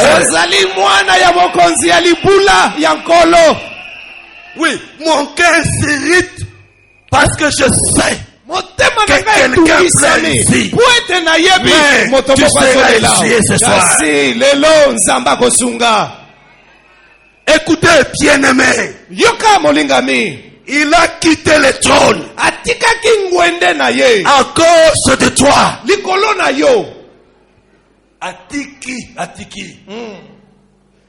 Oui, mon cœur s'irrite parce que je sais que quelqu'un pleure ici. Mais tu seras ici ce soir. Écoutez, bien-aimé, yoka molingami, il a quitté le trône atikaki ngwende na ye, à cause de toi. likolo na yo. Atiki.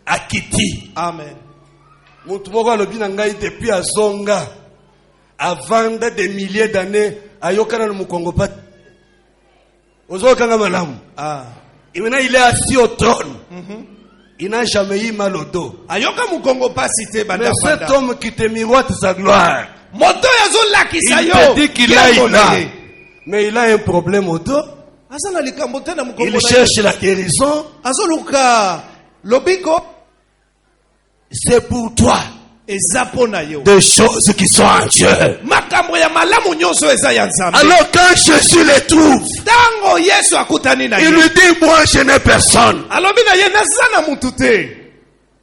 Akiti. Amen. Mutu moko alobi na ngai depuis azonga avant des milliers d'années ayokana na mukongo pat. Ozokanga malamu. Et maintenant il est assis au trône. Il n'a jamais eu mal au dos. Ayoka mukongo pasi te Mais banda cet homme qui te miroite sa gloire, moto yazo lakisa il yo. te dit qu'il a une âme. Mais il a un problème au dos. Asana likambo te na mukongo. Il cherche la guérison. Azoluka lobiko. C'est pour toi. Ezapo na yo. Des choses qui sont en Dieu. Makambo ya malamu nyonso eza ya Nzambe. Alors quand Jésus les trouve, Tango Yesu akutani na il ye. lui dit, moi je n'ai personne. Alobi na ye nazana mutu te.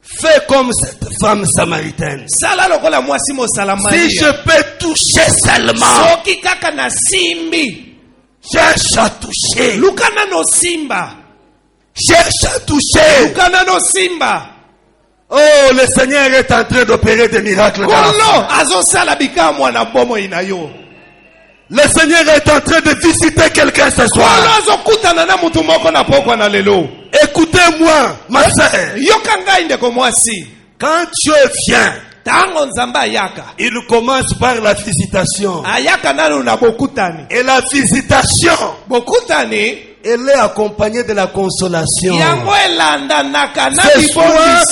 Fais comme cette femme samaritaine. Sala lokola mwasi mosalama. Si je peux toucher seulement, Soki kaka na simbi. cherche à toucher. Lukana no simba. Cherche à toucher. Lukana no simba. Oh, le Seigneur est en train d'opérer des miracles dans la Kolo femme. azosala bikamwa na bomo ina yo. Le Seigneur est en train de visiter quelqu'un ce Kolo soir. azokutana na mutu moko na pokwa na lelo. Écoutez-moi, ma sœur. Yoka ngai ndeko mwasi. Quand Dieu vient, Tango Nzambe ayaka. il commence par la visitation. Ayaka nanu na bokutani. Et la visitation, Bokutani. elle est accompagnée de la consolation. Yango elanda naka na Ce soir,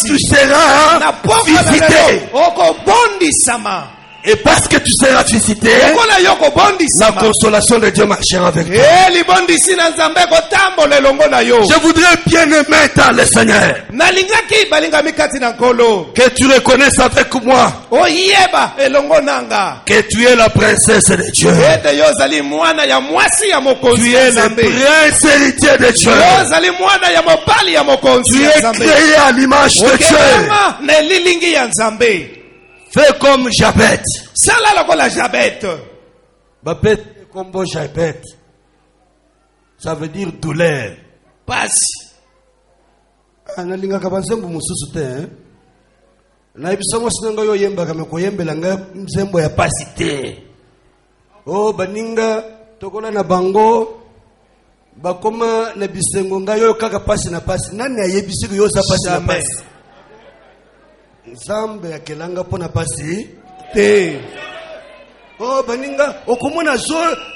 tu bibondisi. seras Na pokwa na visité. lelo. Oko bondisama. Et parce que tu seras visité, Okola yoko la bondisama. consolation de Dieu marchera avec toi. Libondisi na Nzambe kotambola elongo na yo. Je voudrais bien aimer dans le Seigneur. Nalingaki balingami kati na nkolo. Que tu reconnaisses avec moi Oyeba elongo nanga. que tu es la princesse de Dieu. Ete yo zali mwana ya mwasi ya mokonzi Tu ya es le Nzambe. prince héritier de Dieu. Yo zali mwana ya mobali ya mokonzi Tu ya es Nzambe. créé à l'image de Dieu. Okema na lilingi ya Nzambe. Fais comme Jabet. Sala lokola Jabet. Babet comme Jabet. Ça veut dire douleur. Pasi. Analingaka banzembo mususu te, hein? Na ibisango sinanga yo yembaka me koyembela nga nzembo ya pasi te. Oh baninga tokola na bango bakoma na bisengo nga yo kaka pasi na pasi. Nani ayebisi yo za pasi na Jamais. pasi? Nzambe akelanga pona pasi Te. oh baninga okomona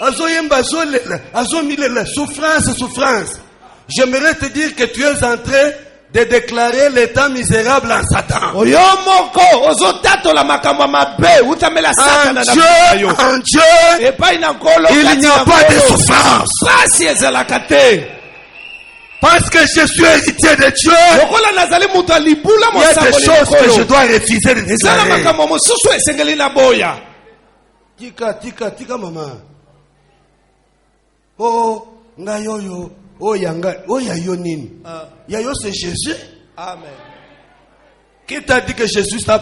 azoyemba azomilela souffrance. J'aimerais te dire que tu es en train de déclarer l'état misérable en Satan. Oyo moko ozotatola makambo mabe utamela satana na yo. En Dieu, Epai na nkolo il kati n'y a na pas de nkolo. souffrance. Pasi ezalaka te. Parce que je suis héritier de Dieu, Lokola nazali mutu alibula il y a des mosamboli choses que je mokolo. dois refuser de Ezala déclarer. makambo mosusu esengeli na boya. Tika mama. Oh, nga yoyo. Oh yanga, oh ya yo nini? Ya yo c'est Jésus. Amen. Qui t'a dit que Jésus t'a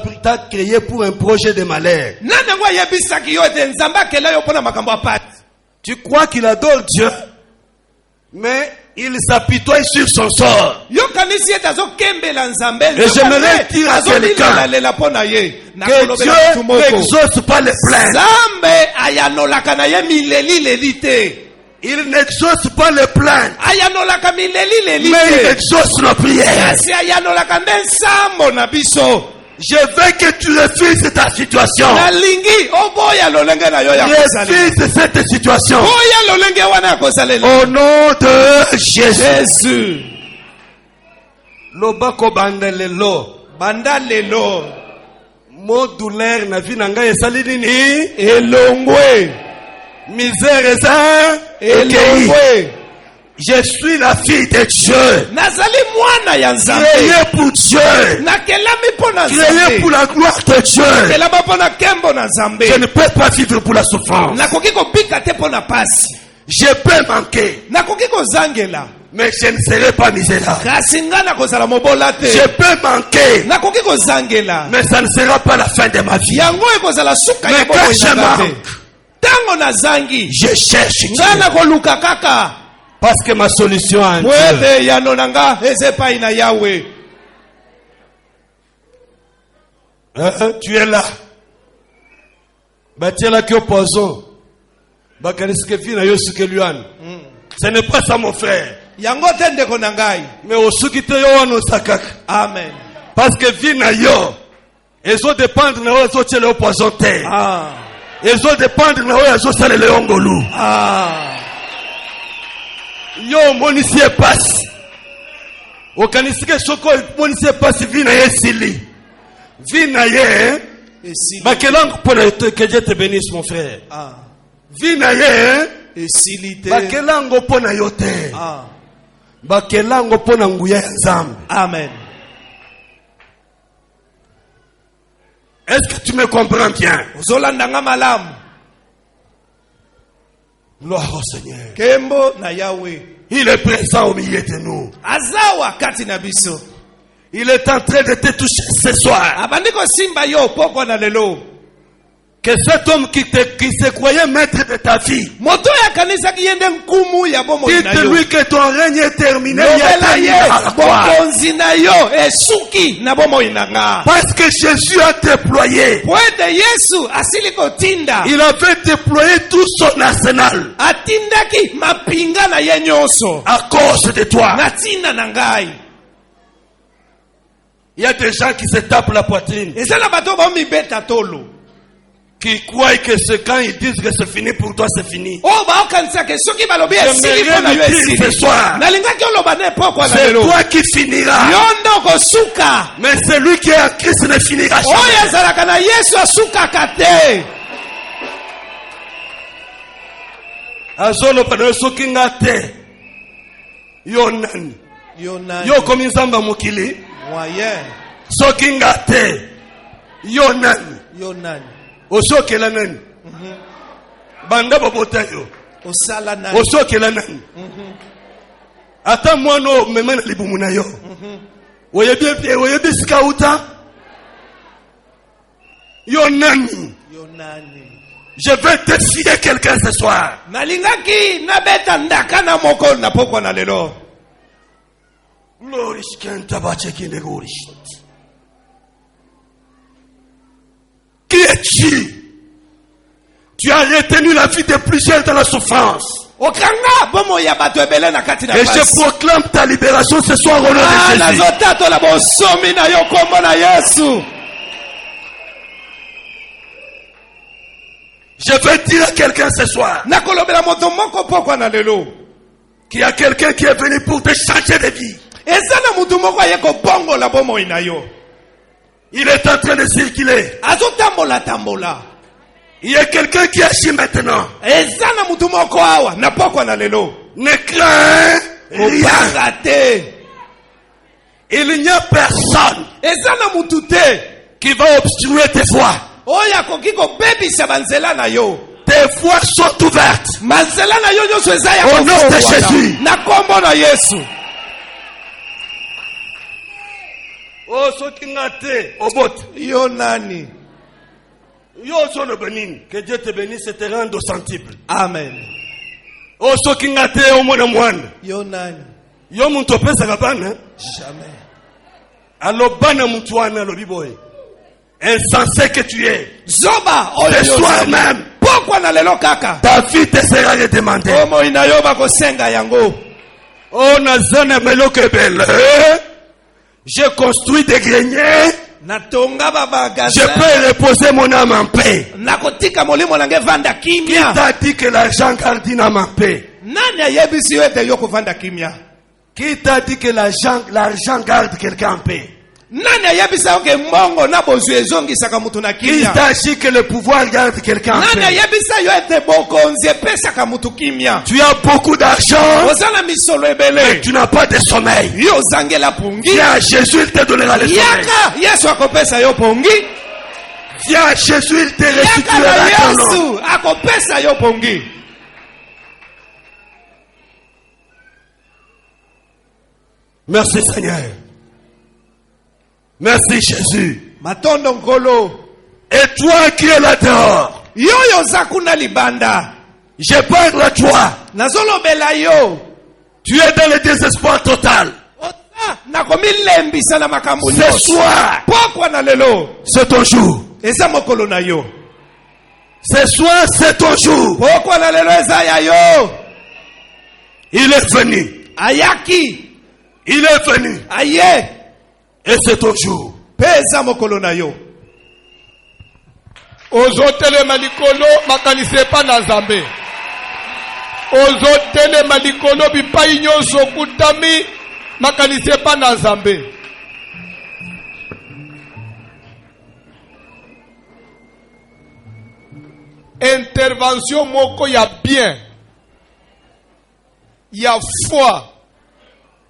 créé pour un projet de malheur? Nani yango ayebisaki yo ete Nzambe akela yo mpona makambo ya pati? Tu crois qu'il adore Dieu, mais il s'apitoie sur son sort. Yo kanisi ete azokembela Nzambe. Et j'aimerais dire à quelqu'un azolilalela mpona ye. que Dieu n'exauce pas les plaintes. Nzambe ayanolaka na ye mileli te. Il n'exauce pas les plaintes, Ayanolaka mileli mais il te. exauce nos prières. Kasi ayanolaka nde nsambo na biso. Je veux que tu refuses ta situation. Nalingi oboya lolenge na yo ya kosalela. Refuse cette situation. Boya lolenge wana ya kosalela. Au nom de Jésus. Jésus. Lobako bandelelo. Banda lelo. Mo douleur na vie na ngai esali nini? Elongwe. Misère eza Elongwe. Je suis la fille de Dieu. Nazali mwana ya Nzambe. Créé pour Dieu. Nakelami mpo na Créé Nzambe. pour la gloire de Dieu. Nakelama mpo na nkembo na Nzambe. Je ne peux pas vivre pour la souffrance. Nakoki kobika te mpo na pasi. Je peux manquer, Nakoki kozangela. mais je ne serai pas misérable. Kasi nga nakozala mobola te. Je peux manquer, Nakoki kozangela. mais ça ne sera pas la fin de ma vie. Yango ekozala suka ya Mais bomoi quand je na nga te. manque, Tango nazangi. je cherche Dieu. Nga nakoluka kaka. parce que ma solution en Dieu. Mwete yano na nga eza epai na Yawe. Tu es là. Tu es là qui est poison. Ce n'est pas ça, mon frère. Mais au soukite yo no sakak. Amen. Parce que vie na yo. Ils ont dépendre na yo zo tchele au poison te. Ils ont dépendre na yo zo sale le ongolu. Yo monisie passe. Okanisike soko monisie passe vie na yesili. Vie na ye. Bakelang pour que Dieu te bénisse, mon frère. Vie na ye. Bakelango pour na yo te. Bakelango pour na nguya nzambe. Amen. Est-ce que tu me comprends bien? Zolandanga malam. Gloire au Seigneur. Kembo na Yahweh. Il est présent au milieu de nous. Azawa kati na biso. Il est en train de te toucher ce soir. Abandiko simba yo poko na lelo. Que cet homme qui se croyait maître de ta vie, moto ya kanisa ki yende nkumu ya bomo na yo. Dites-lui que ton règne est terminé. Bokonzi na yo esuki na bomo inanga. Parce que Jésus a déployé. Wende Yesu asili kotinda. Il avait déployé tout son arsenal. Atindaki mapinga na ye nyonso. À cause de toi. Natinda na ngai. Il y a des gens qui se tapent la poitrine. Et ça na bato ba mi beta tolo. Qui croient que c'est quand ils disent que c'est fini pour toi, c'est fini. Oh, bah, kanisa ke soki balobi esili pona yo esili. Ce soir. Nalingaki oloba ne poko na C'est lelo. toi qui finiras. Yondo kosuka. Mais celui qui est en Christ ne finira jamais. Oh, yazalaka na Yesu asuka kate. Azolo pano soki ngate. Yo nani. Yo komi nzamba mokili. Moyen. Soki ngate. Yo nani. Yo nani. Osokela nani. Banda babota yo. Osala nani. Osokela nani. Ata mwana mema na libumu na yo. Oyebi skauta. Yo nani. Yo nani. Je vais défier quelqu'un ce soir. Nalingaki na beta ndaka na moko na poko na lelo. Glorish kenta bacheki negorish. Qui es-tu? Tu as retenu la vie de plusieurs dans la souffrance. Et je proclame ta libération ce soir au nom de Jésus. Je veux dire à quelqu'un ce soir qu'il y a quelqu'un qui est venu pour te changer de vie. Il est en train de circuler. Il y a quelqu'un qui agit maintenant. Ne crains rien. Il n'y a personne qui va obstruer tes voies. Tes voies sont ouvertes. Au nom de Jésus. Oh, soki ngate, obot. Yo nani. Yo sono benin. Que Dieu te bénisse et te rende au centuple. Amen. Oh, soki ngate, o mwana mwana. Yo nani. Yo muntu opesa kabana. Jamais. Alo bana muntu wana lo biboy. Insensé que tu es. Zoba. Ce soir même. Pourquoi na lelo kaka? Ta vie te sera redemandée. Omo inayo bakosenga yango. Oh, nazana meloke belle. J'ai construit des greniers. Je peux reposer mon âme en paix. Qui t'a dit que l'argent garde une âme en paix? Qui t'a dit que l'argent garde quelqu'un en paix? Qui t'a dit que le pouvoir garde quelqu'un en paix? Tu as beaucoup d'argent, mais tu n'as pas de sommeil. Viens, Jésus, il te donnera le sommeil. Viens, Jésus, il te restituera ton nom. Merci Seigneur. Merci Jésus. Et toi qui es là dehors, je parle à toi. Tu es dans le désespoir total. Ce soir, c'est ton jour. Ce soir, c'est ton jour. Il est venu. Ayaki. Il est venu. Aye. Et c'est ton jour. Pesa mokolo na yo. Ozotelema likolo makanise pa na Nzambe. Ozotelema likolo bipai nyonso kutami makanise pa na Nzambe. Intervention moko ya bien. Il y a foi.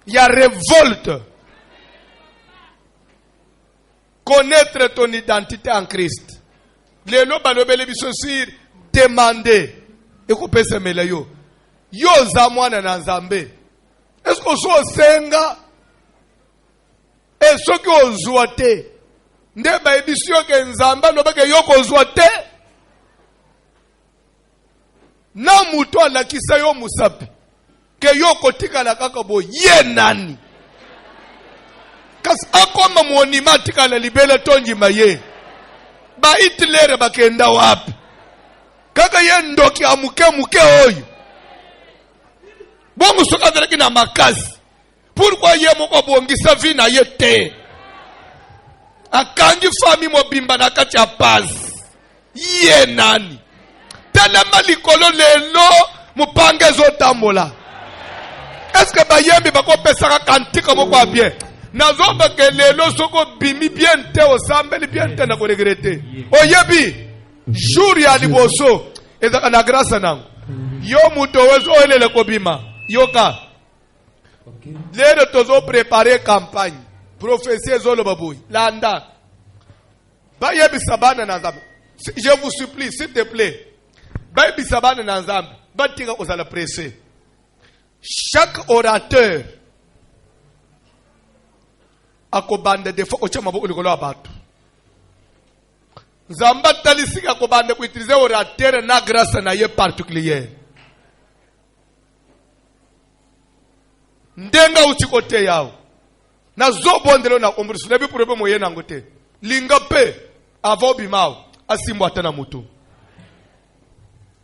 Il y a révolte. Connaître ton identité en Christ. Les lois balobele bisosir demander. Et qu'on peut se mêler yo. Yo zamwana na Nzambe. Est-ce qu'on soit senga? Est-ce qu'on soit te? Ndeba édition que Nzamba no bake yo ko soit te? Na muto la kisa yo musapi. Ke yo kotika la kaka bo ye nani? Kas akoma monima tika la libele tonji maye. Ba Hitler bakenda wapi? Kaka ye ndoki amuke oyo. Bongo soka dereki na makasi. Pourquoi ye moko bongisa vi na ye te? Akangi fami mobimba na kati ya paz. Ye nani? Tala malikolo lelo mupange zotambola. Est-ce que bayembi bako pesaka kantika moko bien? Nazoba ke lelo soko bimi bien te osambeli bien te na ko regretter. Oyebi jour ya liboso ezaka na grâce nango. Yo muto wezo elele ko bima. Yoka. Lelo tozo préparer campagne. Prophétie zolo baboui. Landa. Bayebi sabana na Nzambe. Je vous supplie s'il te plaît. Bayebi sabana na Nzambe. Batika ozala pressé. Chaque orateur akobande defo ocha maboko likolo abatu. Nzamba talisika akobande ku utiliser orateur na grâce na ye particulière. Ndenga utikote yao. Na zobondelo na ombrisu lebi problème yena ngote. Linga pe avobi mao asimbo atana mutu.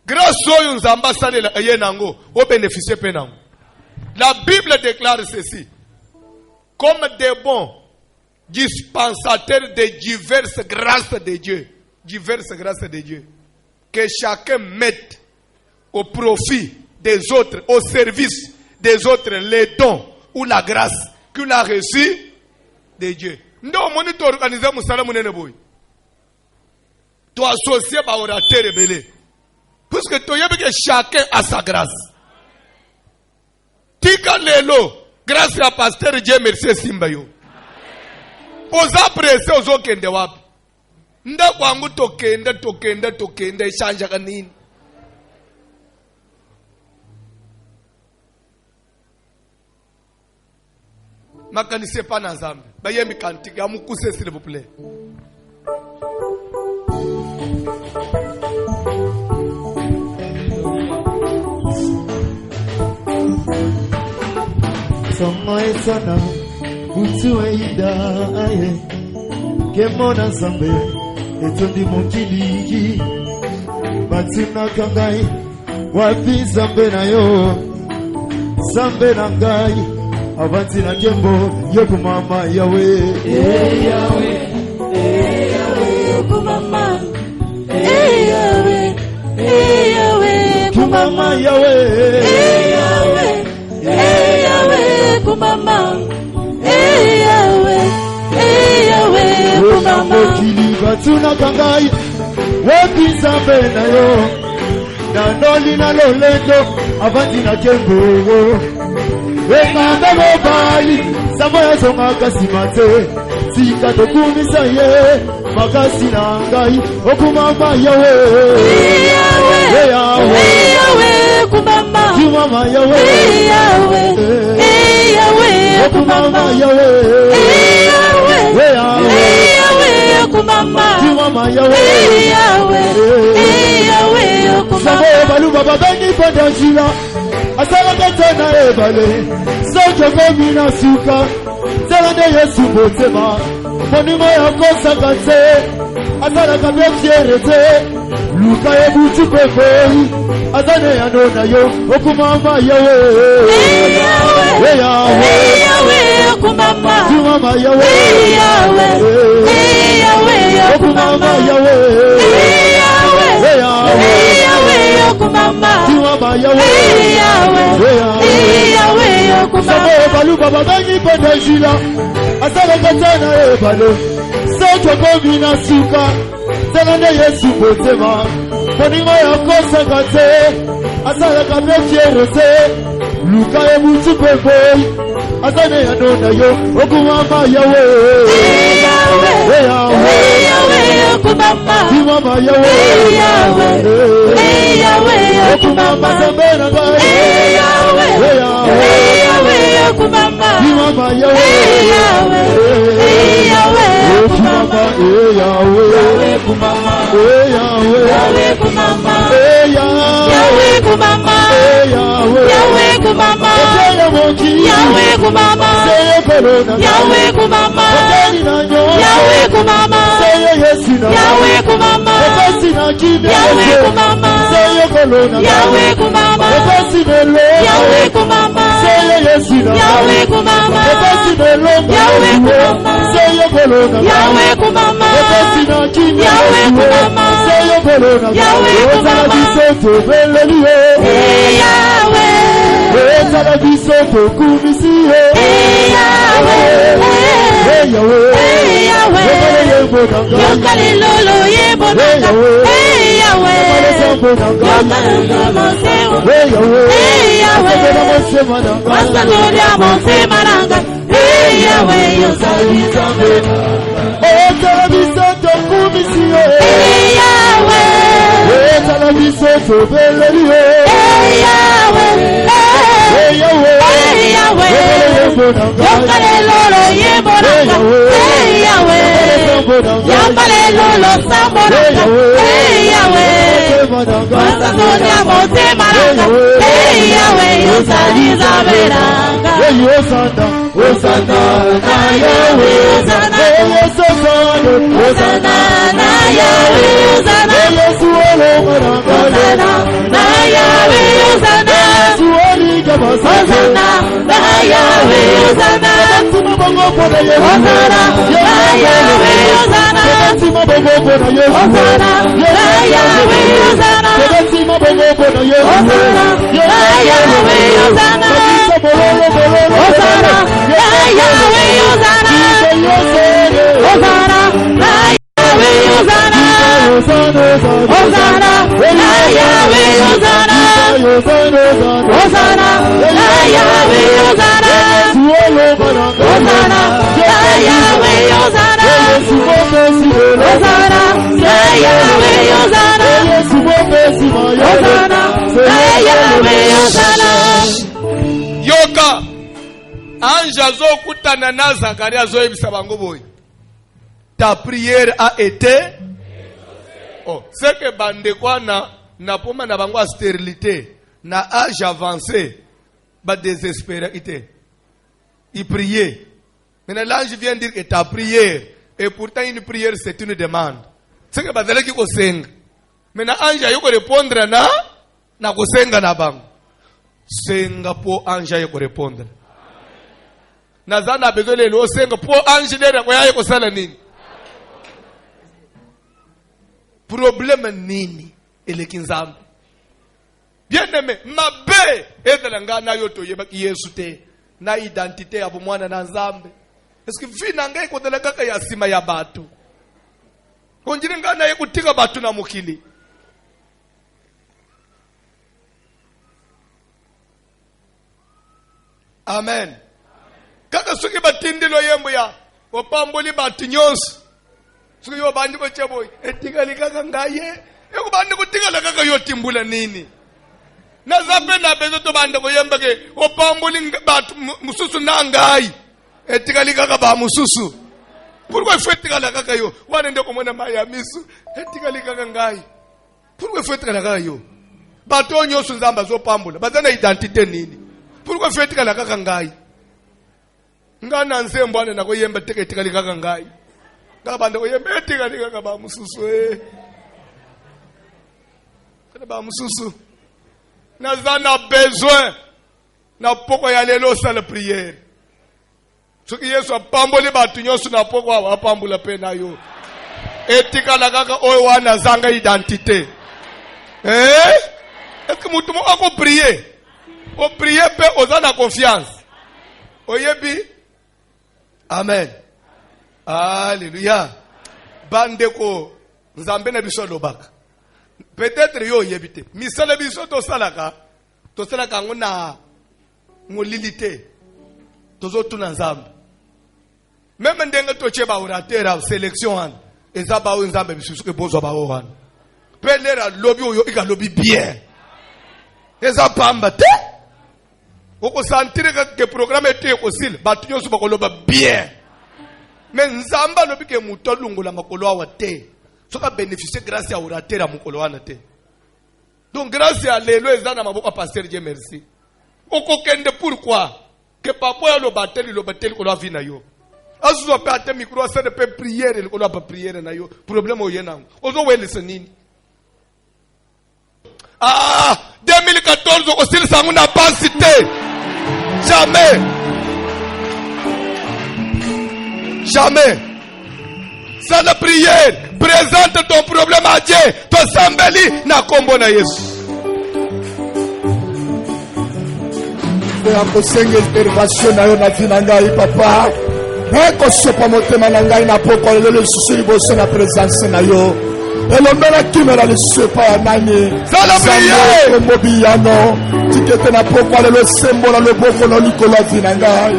Grâce oyo Nzamba salela yena ngo o bénéficier pe nango. La Bible déclare ceci. Comme des bons dispensateurs de diverses grâces de Dieu. Diverses grâces de Dieu. Que chacun mette au profit des autres, au service des autres, les dons ou la grâce qu'il a reçue de Dieu. Nous, on est organisé Moussala Mouneneboui. Tu associé à orateur rebelle. Puisque tu sais que chacun a sa grâce. Tika lelo, grâce à pasteur Dieu merci Simbayo. Oza presse ozo kende wapi. Nda kwangu tokenda ishanja kanini. Makanise pa na Nzambe. Bayemi kantiki amukuse s'il vous plaît. Sama esana Mutu eida aye Kemona Nzambe Etondi mokili Batina kangai Wapi Nzambe na yo Nzambe na ngai Avanti na kembo Yoku mama yawe Yawe Yoku mama Yawe Yoku mama yawe Yahweh, kumama. Yahweh, kumama. Kili batuna kangai, wapi Nzambe na yo, na noli na lolendo, avanti na kembo. Wenganda mobali, Nzambe ya zonga kasimate, sika tokumisa ye, makasi na ngai, okumama Yahweh. Yahweh, kumama. Kumama Yahweh. Yahweh, kumama. Yahweh, kumama. Kumama Yahweh. Yahweh, kumama. Sabo baluba babani pandajila, asala katana ebale, sojo komina suka, Zelande Yesu motema monimo ya kosaka te azalaka mpe fiere te luka ebuti pekoi azane yano na yo okumama yawe yawe okumama tumama yawe okumama yawe tumama yawe Sabo baluba babangi penda jila azalaka te na ebale soto komi na suka Zelande Yesu motema moningo ya kosaka te azalaka mpe fiere te luka ebuti mpe boyi azane yano na yo okumama yawe timama yawe okumama zambe na ngai timama yawe okumama yoka ange azokutana na Zakaria azoyebisa bango boye ta prière a été c'est que bandeko na poma na bango a stérilité na âge avancé ba désespéré ité il priait. Maintenant l'ange vient dire que ta prière, et pourtant une prière c'est une demande. C'est que bazala ki kosenga. Maintenant ange ayoko répondre na kosenga na bango. Senga po ange ayoko répondre. Na zana besoin le senga po ange nera kwa ayoko sala nini? Problème nini eleki nzambe? Bien aimé, mabe ezalanga na yo toyeba ki Yesu te na identité ya bomwana na nzambe. Est-ce que vina ngai kotela kaka ya sima ya batu? Onjire ngana ye kutika batu na mukili. Amen. Kaka suki batindilo yembo ya opamboli batu nyonso. Suki yo bandi ko cheboy etika likaka ngaye eko bandi kutika la kaka yo timbula nini? Na zape na bezo to bandi ko yemba ke opamboli batu mususu na ngai etika likaka ba mususu. Pourquoi il faut etika la kaka yo? Wana ndeko mwana maya misu etika likaka ngai. Pourquoi il faut etika la kaka yo? Bato nyonso nzamba zo pambula bazana identité nini? Pourquoi il faut etika la kaka ngai? ngana nsembo ane nako yemba tika likaka ngai ngabanda ko yemba tika likaka ba mususu kana ba mususu nazana besoin na poko ya lelo sala prière soki Yesu apamboli batu nyonso na poko apambula pe na yo etika la kaka oyo wana zanga identité est-ce que mutu mo ako prier o prier pe ozana confiance oyebi amen alléluia bandeko nzambe na biso lobaka peut-être yo yebite misala biso to salaka ngona ngolilité tozo tuna nzambe même ndenge to cheba oratera sélection an ezaba o nzambe biso ke bozo ba o wana pelera lobby oyo ika lobby bien eza pamba te oko sentir que programme était aussi batu nyoso bakoloba bien mais nzamba lobi ke muto lungola makolo awa te soka bénéficier grâce à oratera mukolo wana te donc grâce à lelo ezana maboko pasteur Dieu merci oko kende pourquoi que papa ya lo bateli ko la vie na yo azuzo pe ate micro ça de pe prière ko la pa prière na yo problème o yenango ozo welisa nini 2014 au style ça n'a pas cité jamais ça la prière présente ton problème à Dieu to sambeli na kombo na Yesu ya kosenga intervention na yo na vina ngai papa eko sopa motema na ngai na poko lelo susu liboso na présence na yo elombela kimela lisepa ya nani zambe mobiyano tikete na poko lelo sembola loboko na likolo ya vina ngai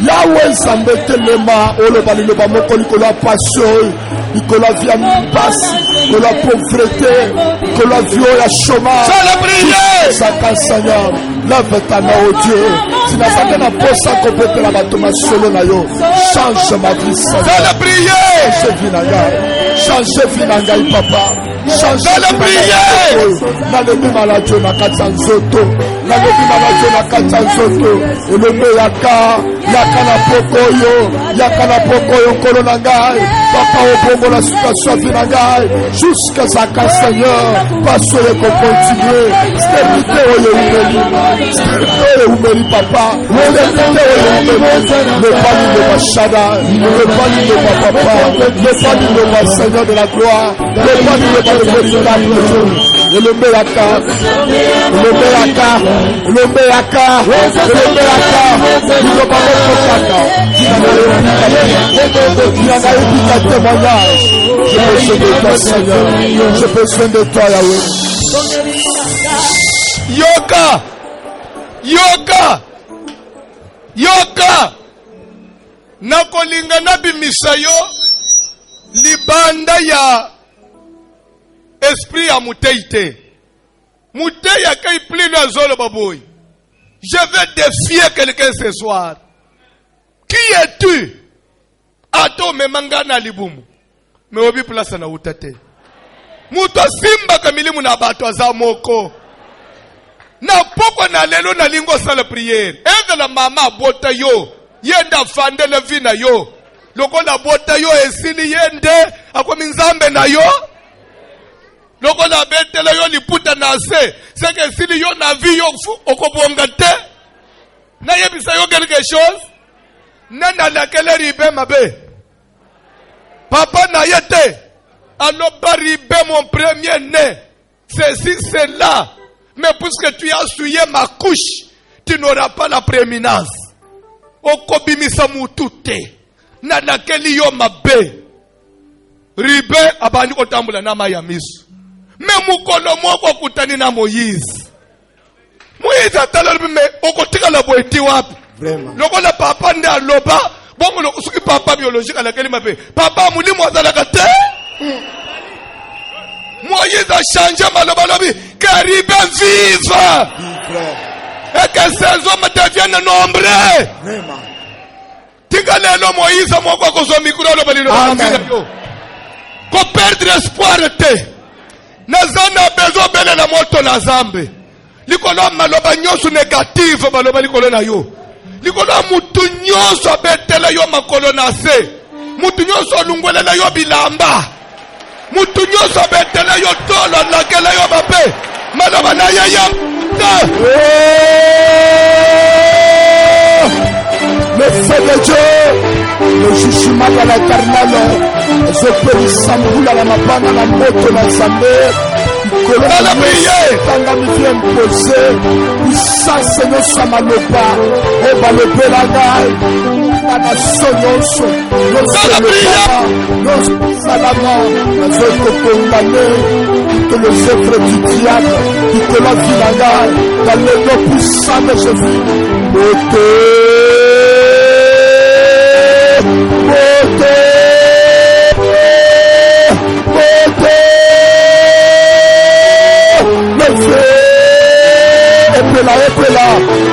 yawe nzambe telema oloba liloba moko likolo ya passion likolo ya vie ya mpasi likolo ya pauvreté likolo ya vie ya chômage saka Seigneur lave ta main au Dieu sinazande na posa kopetela bato masolo na yo change ma vie change vie na ngai change vie na ngai papa change la prière nalobi maladio na kati ya nzoto nalobi maladio na kati ya nzoto elombe yaka na poko oyo nkolo na ngai papa obongola situation vie na ngai jusqu'à zaka Seigneur paso oyo kocontinue stabilité oyo umeli papa stabilité oyo umeli le pani de ma shada le pani de ma papa le pani de ma Seigneur de la gloire le pani de ma véritable Dieu elombe yaka liloba moko kaka nanayebi témoignage j'ai besoin de toi Seigneur j'ai besoin de toi Yahweh yoka nakolinga nabimisa yo libanda ya esprit ya mutei te mutei akai plilo azolo baboy je vais défier quelqu'un ce soir qui es-tu ato memanga na libumu meobi place na utate muto simba kamilimu na bato aza moko na poko na lelo na lingo sala prière engala mama bota yo yenda fande le vina yo loko na bota yo esili yende akomi nzambe na yo loko na betela yo liputa na se seke esili yo na vi yo okobonga te na yebisa yo quelque chose nana lakele ribe mabe papa na yete aloba ribe mon premier né ceci c'est là mais puisque tu as souillé ma couche tu n'auras pas la prééminence okobimisa mutu te na lakeli yo mabe ribe abandi kotambula na maya misu me mukolo moko kutani na Moïse atalobi me okotikala boeti wapi lokola papa nde aloba bongo lokosuki papa biologique alakeli mabe papa mulimo azalaka te Moïse a changé maloba lobi que ribe vive et que ces hommes deviennent nombreux. Tika lelo Moïse moko akozwa mikro aloba lilo ko perdre espoir te nazana bezo bele na moto na zambe likolo maloba nyoso négative maloba likolo na yo likolo mutu nyonso betela yo makolo na se, mutu nyonso lungwelela yo bilamba, mutu nyonso betela yo tolo lakela yo bape maloba na yaya le feu de Dieu, le jugement de l'éternel, je peux s'embouler la mapana la moto la sambe. Tanga mi vient poser, puissance no samalopa, o balopela ngai, ana sonyoso, no salama, no salama, nous sommes condamnés, que les œuvres du diable, que la vie la ngai, dans le nom puissant de Jésus,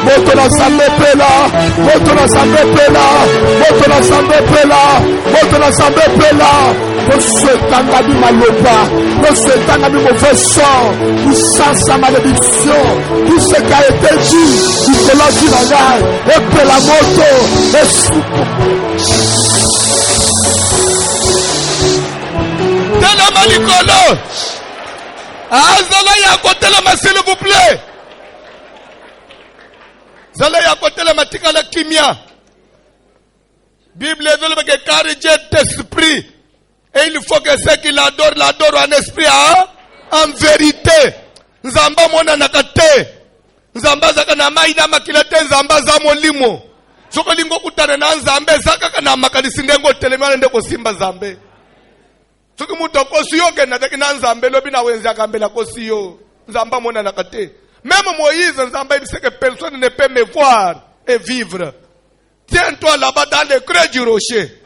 moto na sambe pela, moto na sambe pela, moto na sambe pela, moto na sambe pela. Nous souhaitons bi maloba, nous souhaitons bi mauvais sang, puissance à malédiction, tout ce qui a été dit, du colon du langage, et que la moto, et la malicolo. Azala ya kotelema s'il vous plaît. Zala ya kotelema tikala kimia. Bible veut que car Dieu est esprit. Et il faut que ceux qui l'adorent en esprit, en vérité. Nzamba mona nakate. Nzamba zaka na mai na makilate nzamba za molimo. Soko lingo kutana na nzambe zaka kana makalisi ndengo telemana ndeko simba zambe. Soki muto kosiyo ke na tekina nzambe lobi na wenzi akambela kosiyo. Nzamba mona nakate. Même Moïse, nzamba il sait que personne ne peut me voir et vivre. Tiens-toi là-bas dans le creux du rocher.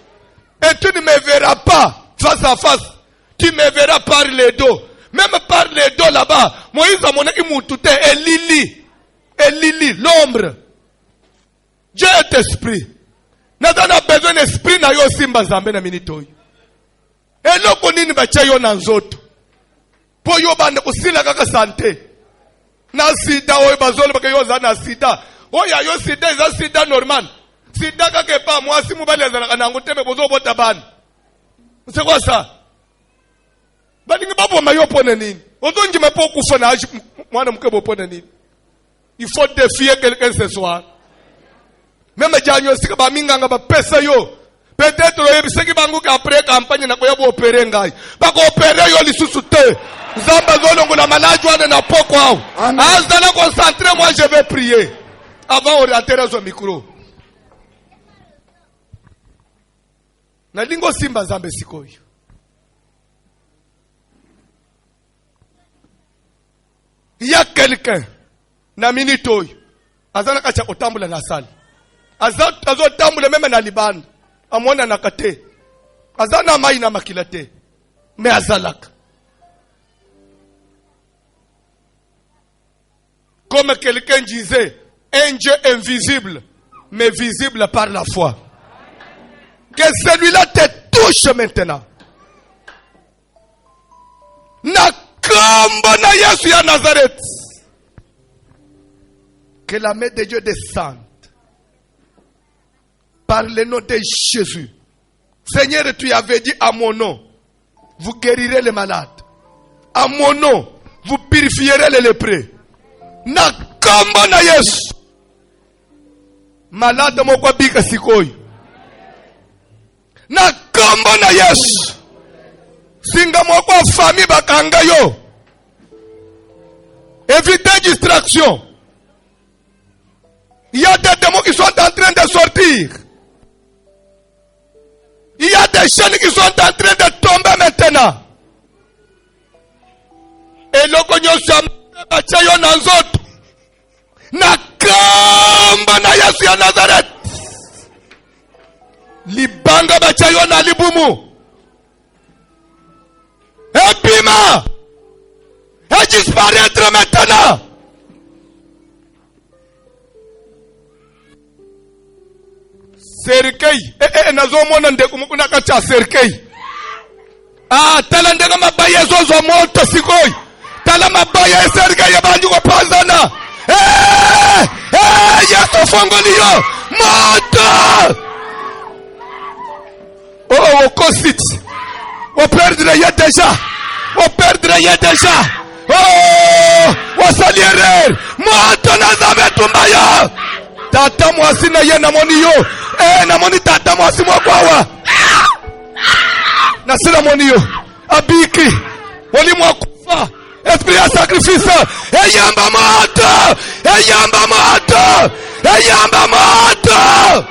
Et tu ne me verras pas face à face. Tu me verras par les dos. Même par les dos là-bas. Moïse a mon équimoutoute et Lili. Et Lili, l'ombre. Dieu est esprit. N'a pas besoin d'esprit na yo simba zambe na minitoy. Et loko nini bacha yo na nzoto. Po yo bande kusila kaka sante. Na sida oyo bazolo baka yo za na sida. Oya yo sida eza sida normal. Sida kake pa mwasi mubali azalaka nango teme bozo bota bana. C'est quoi ça? Balingi babo mayo pona nini? Ozo njima po kufa na aji mwana mkebo pona nini? Il faut défier quelqu'un ce soir. Même janyo sika ba minganga ba pesa yo. Peut-être yo biseki bangu ka après campagne na koyabo opérer ngai. Ba ko opérer yo lisusu te. Zamba zolongo na malaju ane na poko au. Azala concentré, moi je vais prier. Avant orienter son micro. Na lingo simba zambe sikoyo. Il y a quelqu'un na minitoy. Azala kacha otambula na sali. Azo tambula meme na libanda. Amona nakate. Azana mai na makilate. Me azalaka. Comme quelqu'un disait, un Dieu invisible, mais visible par la foi. Que celui-là te touche maintenant. Na kombo na Yesu ya Nazareth. Que la main de Dieu descende. Par le nom de Jésus. Seigneur, tu avais dit à mon nom, vous guérirez les malades. À mon nom, vous purifierez les lépreux. Na kombo na Yesu. Malade moko bika sikoyo. Na kombo na Yesu. Singa moko famille bakanga yo. Évitez distraction. Il y a des démons qui sont en train de sortir. Il y a des chaînes qui sont en train de tomber maintenant. Et le cognon bachayo na nzoto. Na kamba na Yesu ya Nazareth. Libanga bachayo na libumu. Epima. Et disparaître maintenant. Serikei. Nazo mona ndeko mukuna kacha serikei. Tala ndeka mabaya zozo moto sikoi. Tala mabaya serikei ya bandu kwa pazana. Yesu fongolio. moto. Oh, au cosit. On perdrait déjà. On perdrait déjà. Oh, on salierait. Moto na zabe tumbaya. Tata mwasi na ye na moni yo. Na moni tata mwasi mwakwawa. Na sila moni yo. Abiki. Wali mwakufa. Esprit ya sacrifice. Eyamba moto. Eyamba moto. Eyamba moto.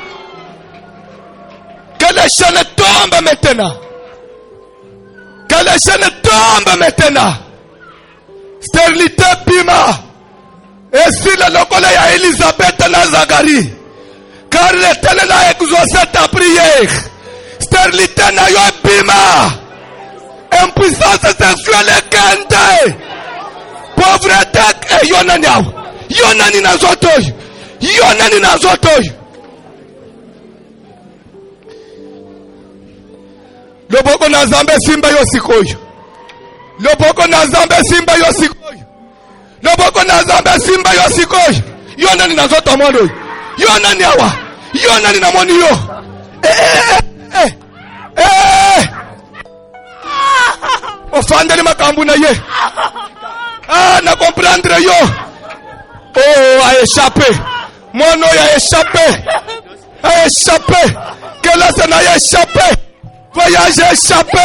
Que les chaînes tombent maintenant. Que les chaînes tombent maintenant. Stérilité bima. Et si le local est Elisabeth na Zacharie. Car l'Éternel a exaucé ta prière. Stérilité na yo bima. Impuissance sexuelle kende. Pauvreté et yonanyao. Yonani na zotoy. Yonani na zotoy. Loboko na zambe simba yo sikoyo. Loboko na zambe simba yo sikoyo. Loboko na zambe simba yo sikoyo. Yonani na zoto mondo. Yonani awa. Yonani na moni yo. Ofandeli makambu na ye. Na comprendre yo. Oh, a échappé. Mon nom a échappé. A échappé. Que là ça n'a échappé. Voyage échappé.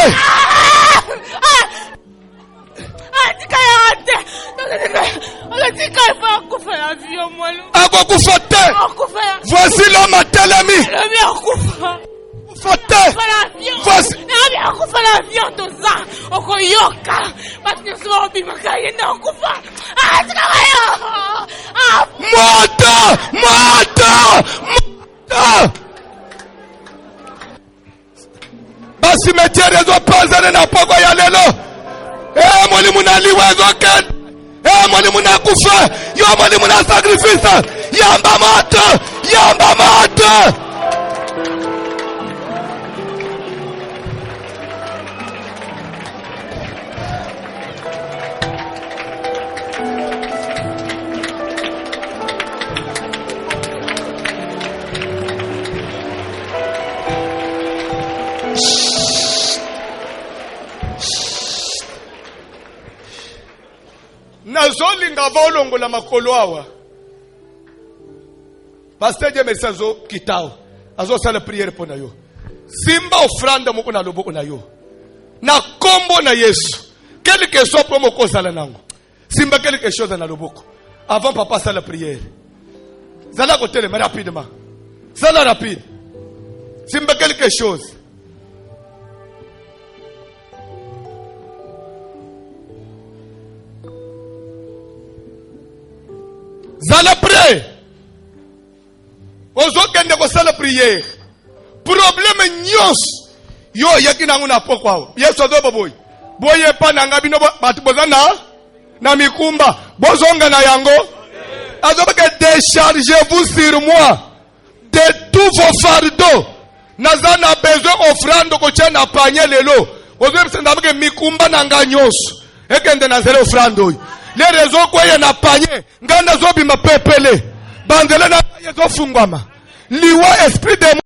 Voici l'homme à Telemi. Voici. Basi metiere zo panzane na poko ya lelo. Mwalimu na liwezo ken. Mwalimu na kufa. Yo mwalimu na sacrifice. Yamba moto. Yamba moto. Nazolinga volongo la makolo awa. Pasteur de mesazo kitao. Azo sala prière pona yo. Simba offrande moko na loboko na yo. Na kombo na Yesu. Quelque soit pour moko sala nango. Simba quelque chose na loboko. Avant papa sala prière. Zala côté mais rapidement. Zala rapide. Simba quelque chose. Zala prière. Ozo kende ko sala prière. Problème nyos. Yo yakina nguna pokwa. Yesu azobo boy. Boye pa na ngabi no batu bozana na mikumba. Bozonga na yango. Azobo ke déchargez-vous sur moi de tous vos fardeaux. Nazana besoin offrande ko tena panye lelo. Ozo psenda ke mikumba na nganyos. Ekende na zero offrande. Les réseaux quoi y na panye nganda zobi mapepele bandele na yezo fungwama liwa esprit de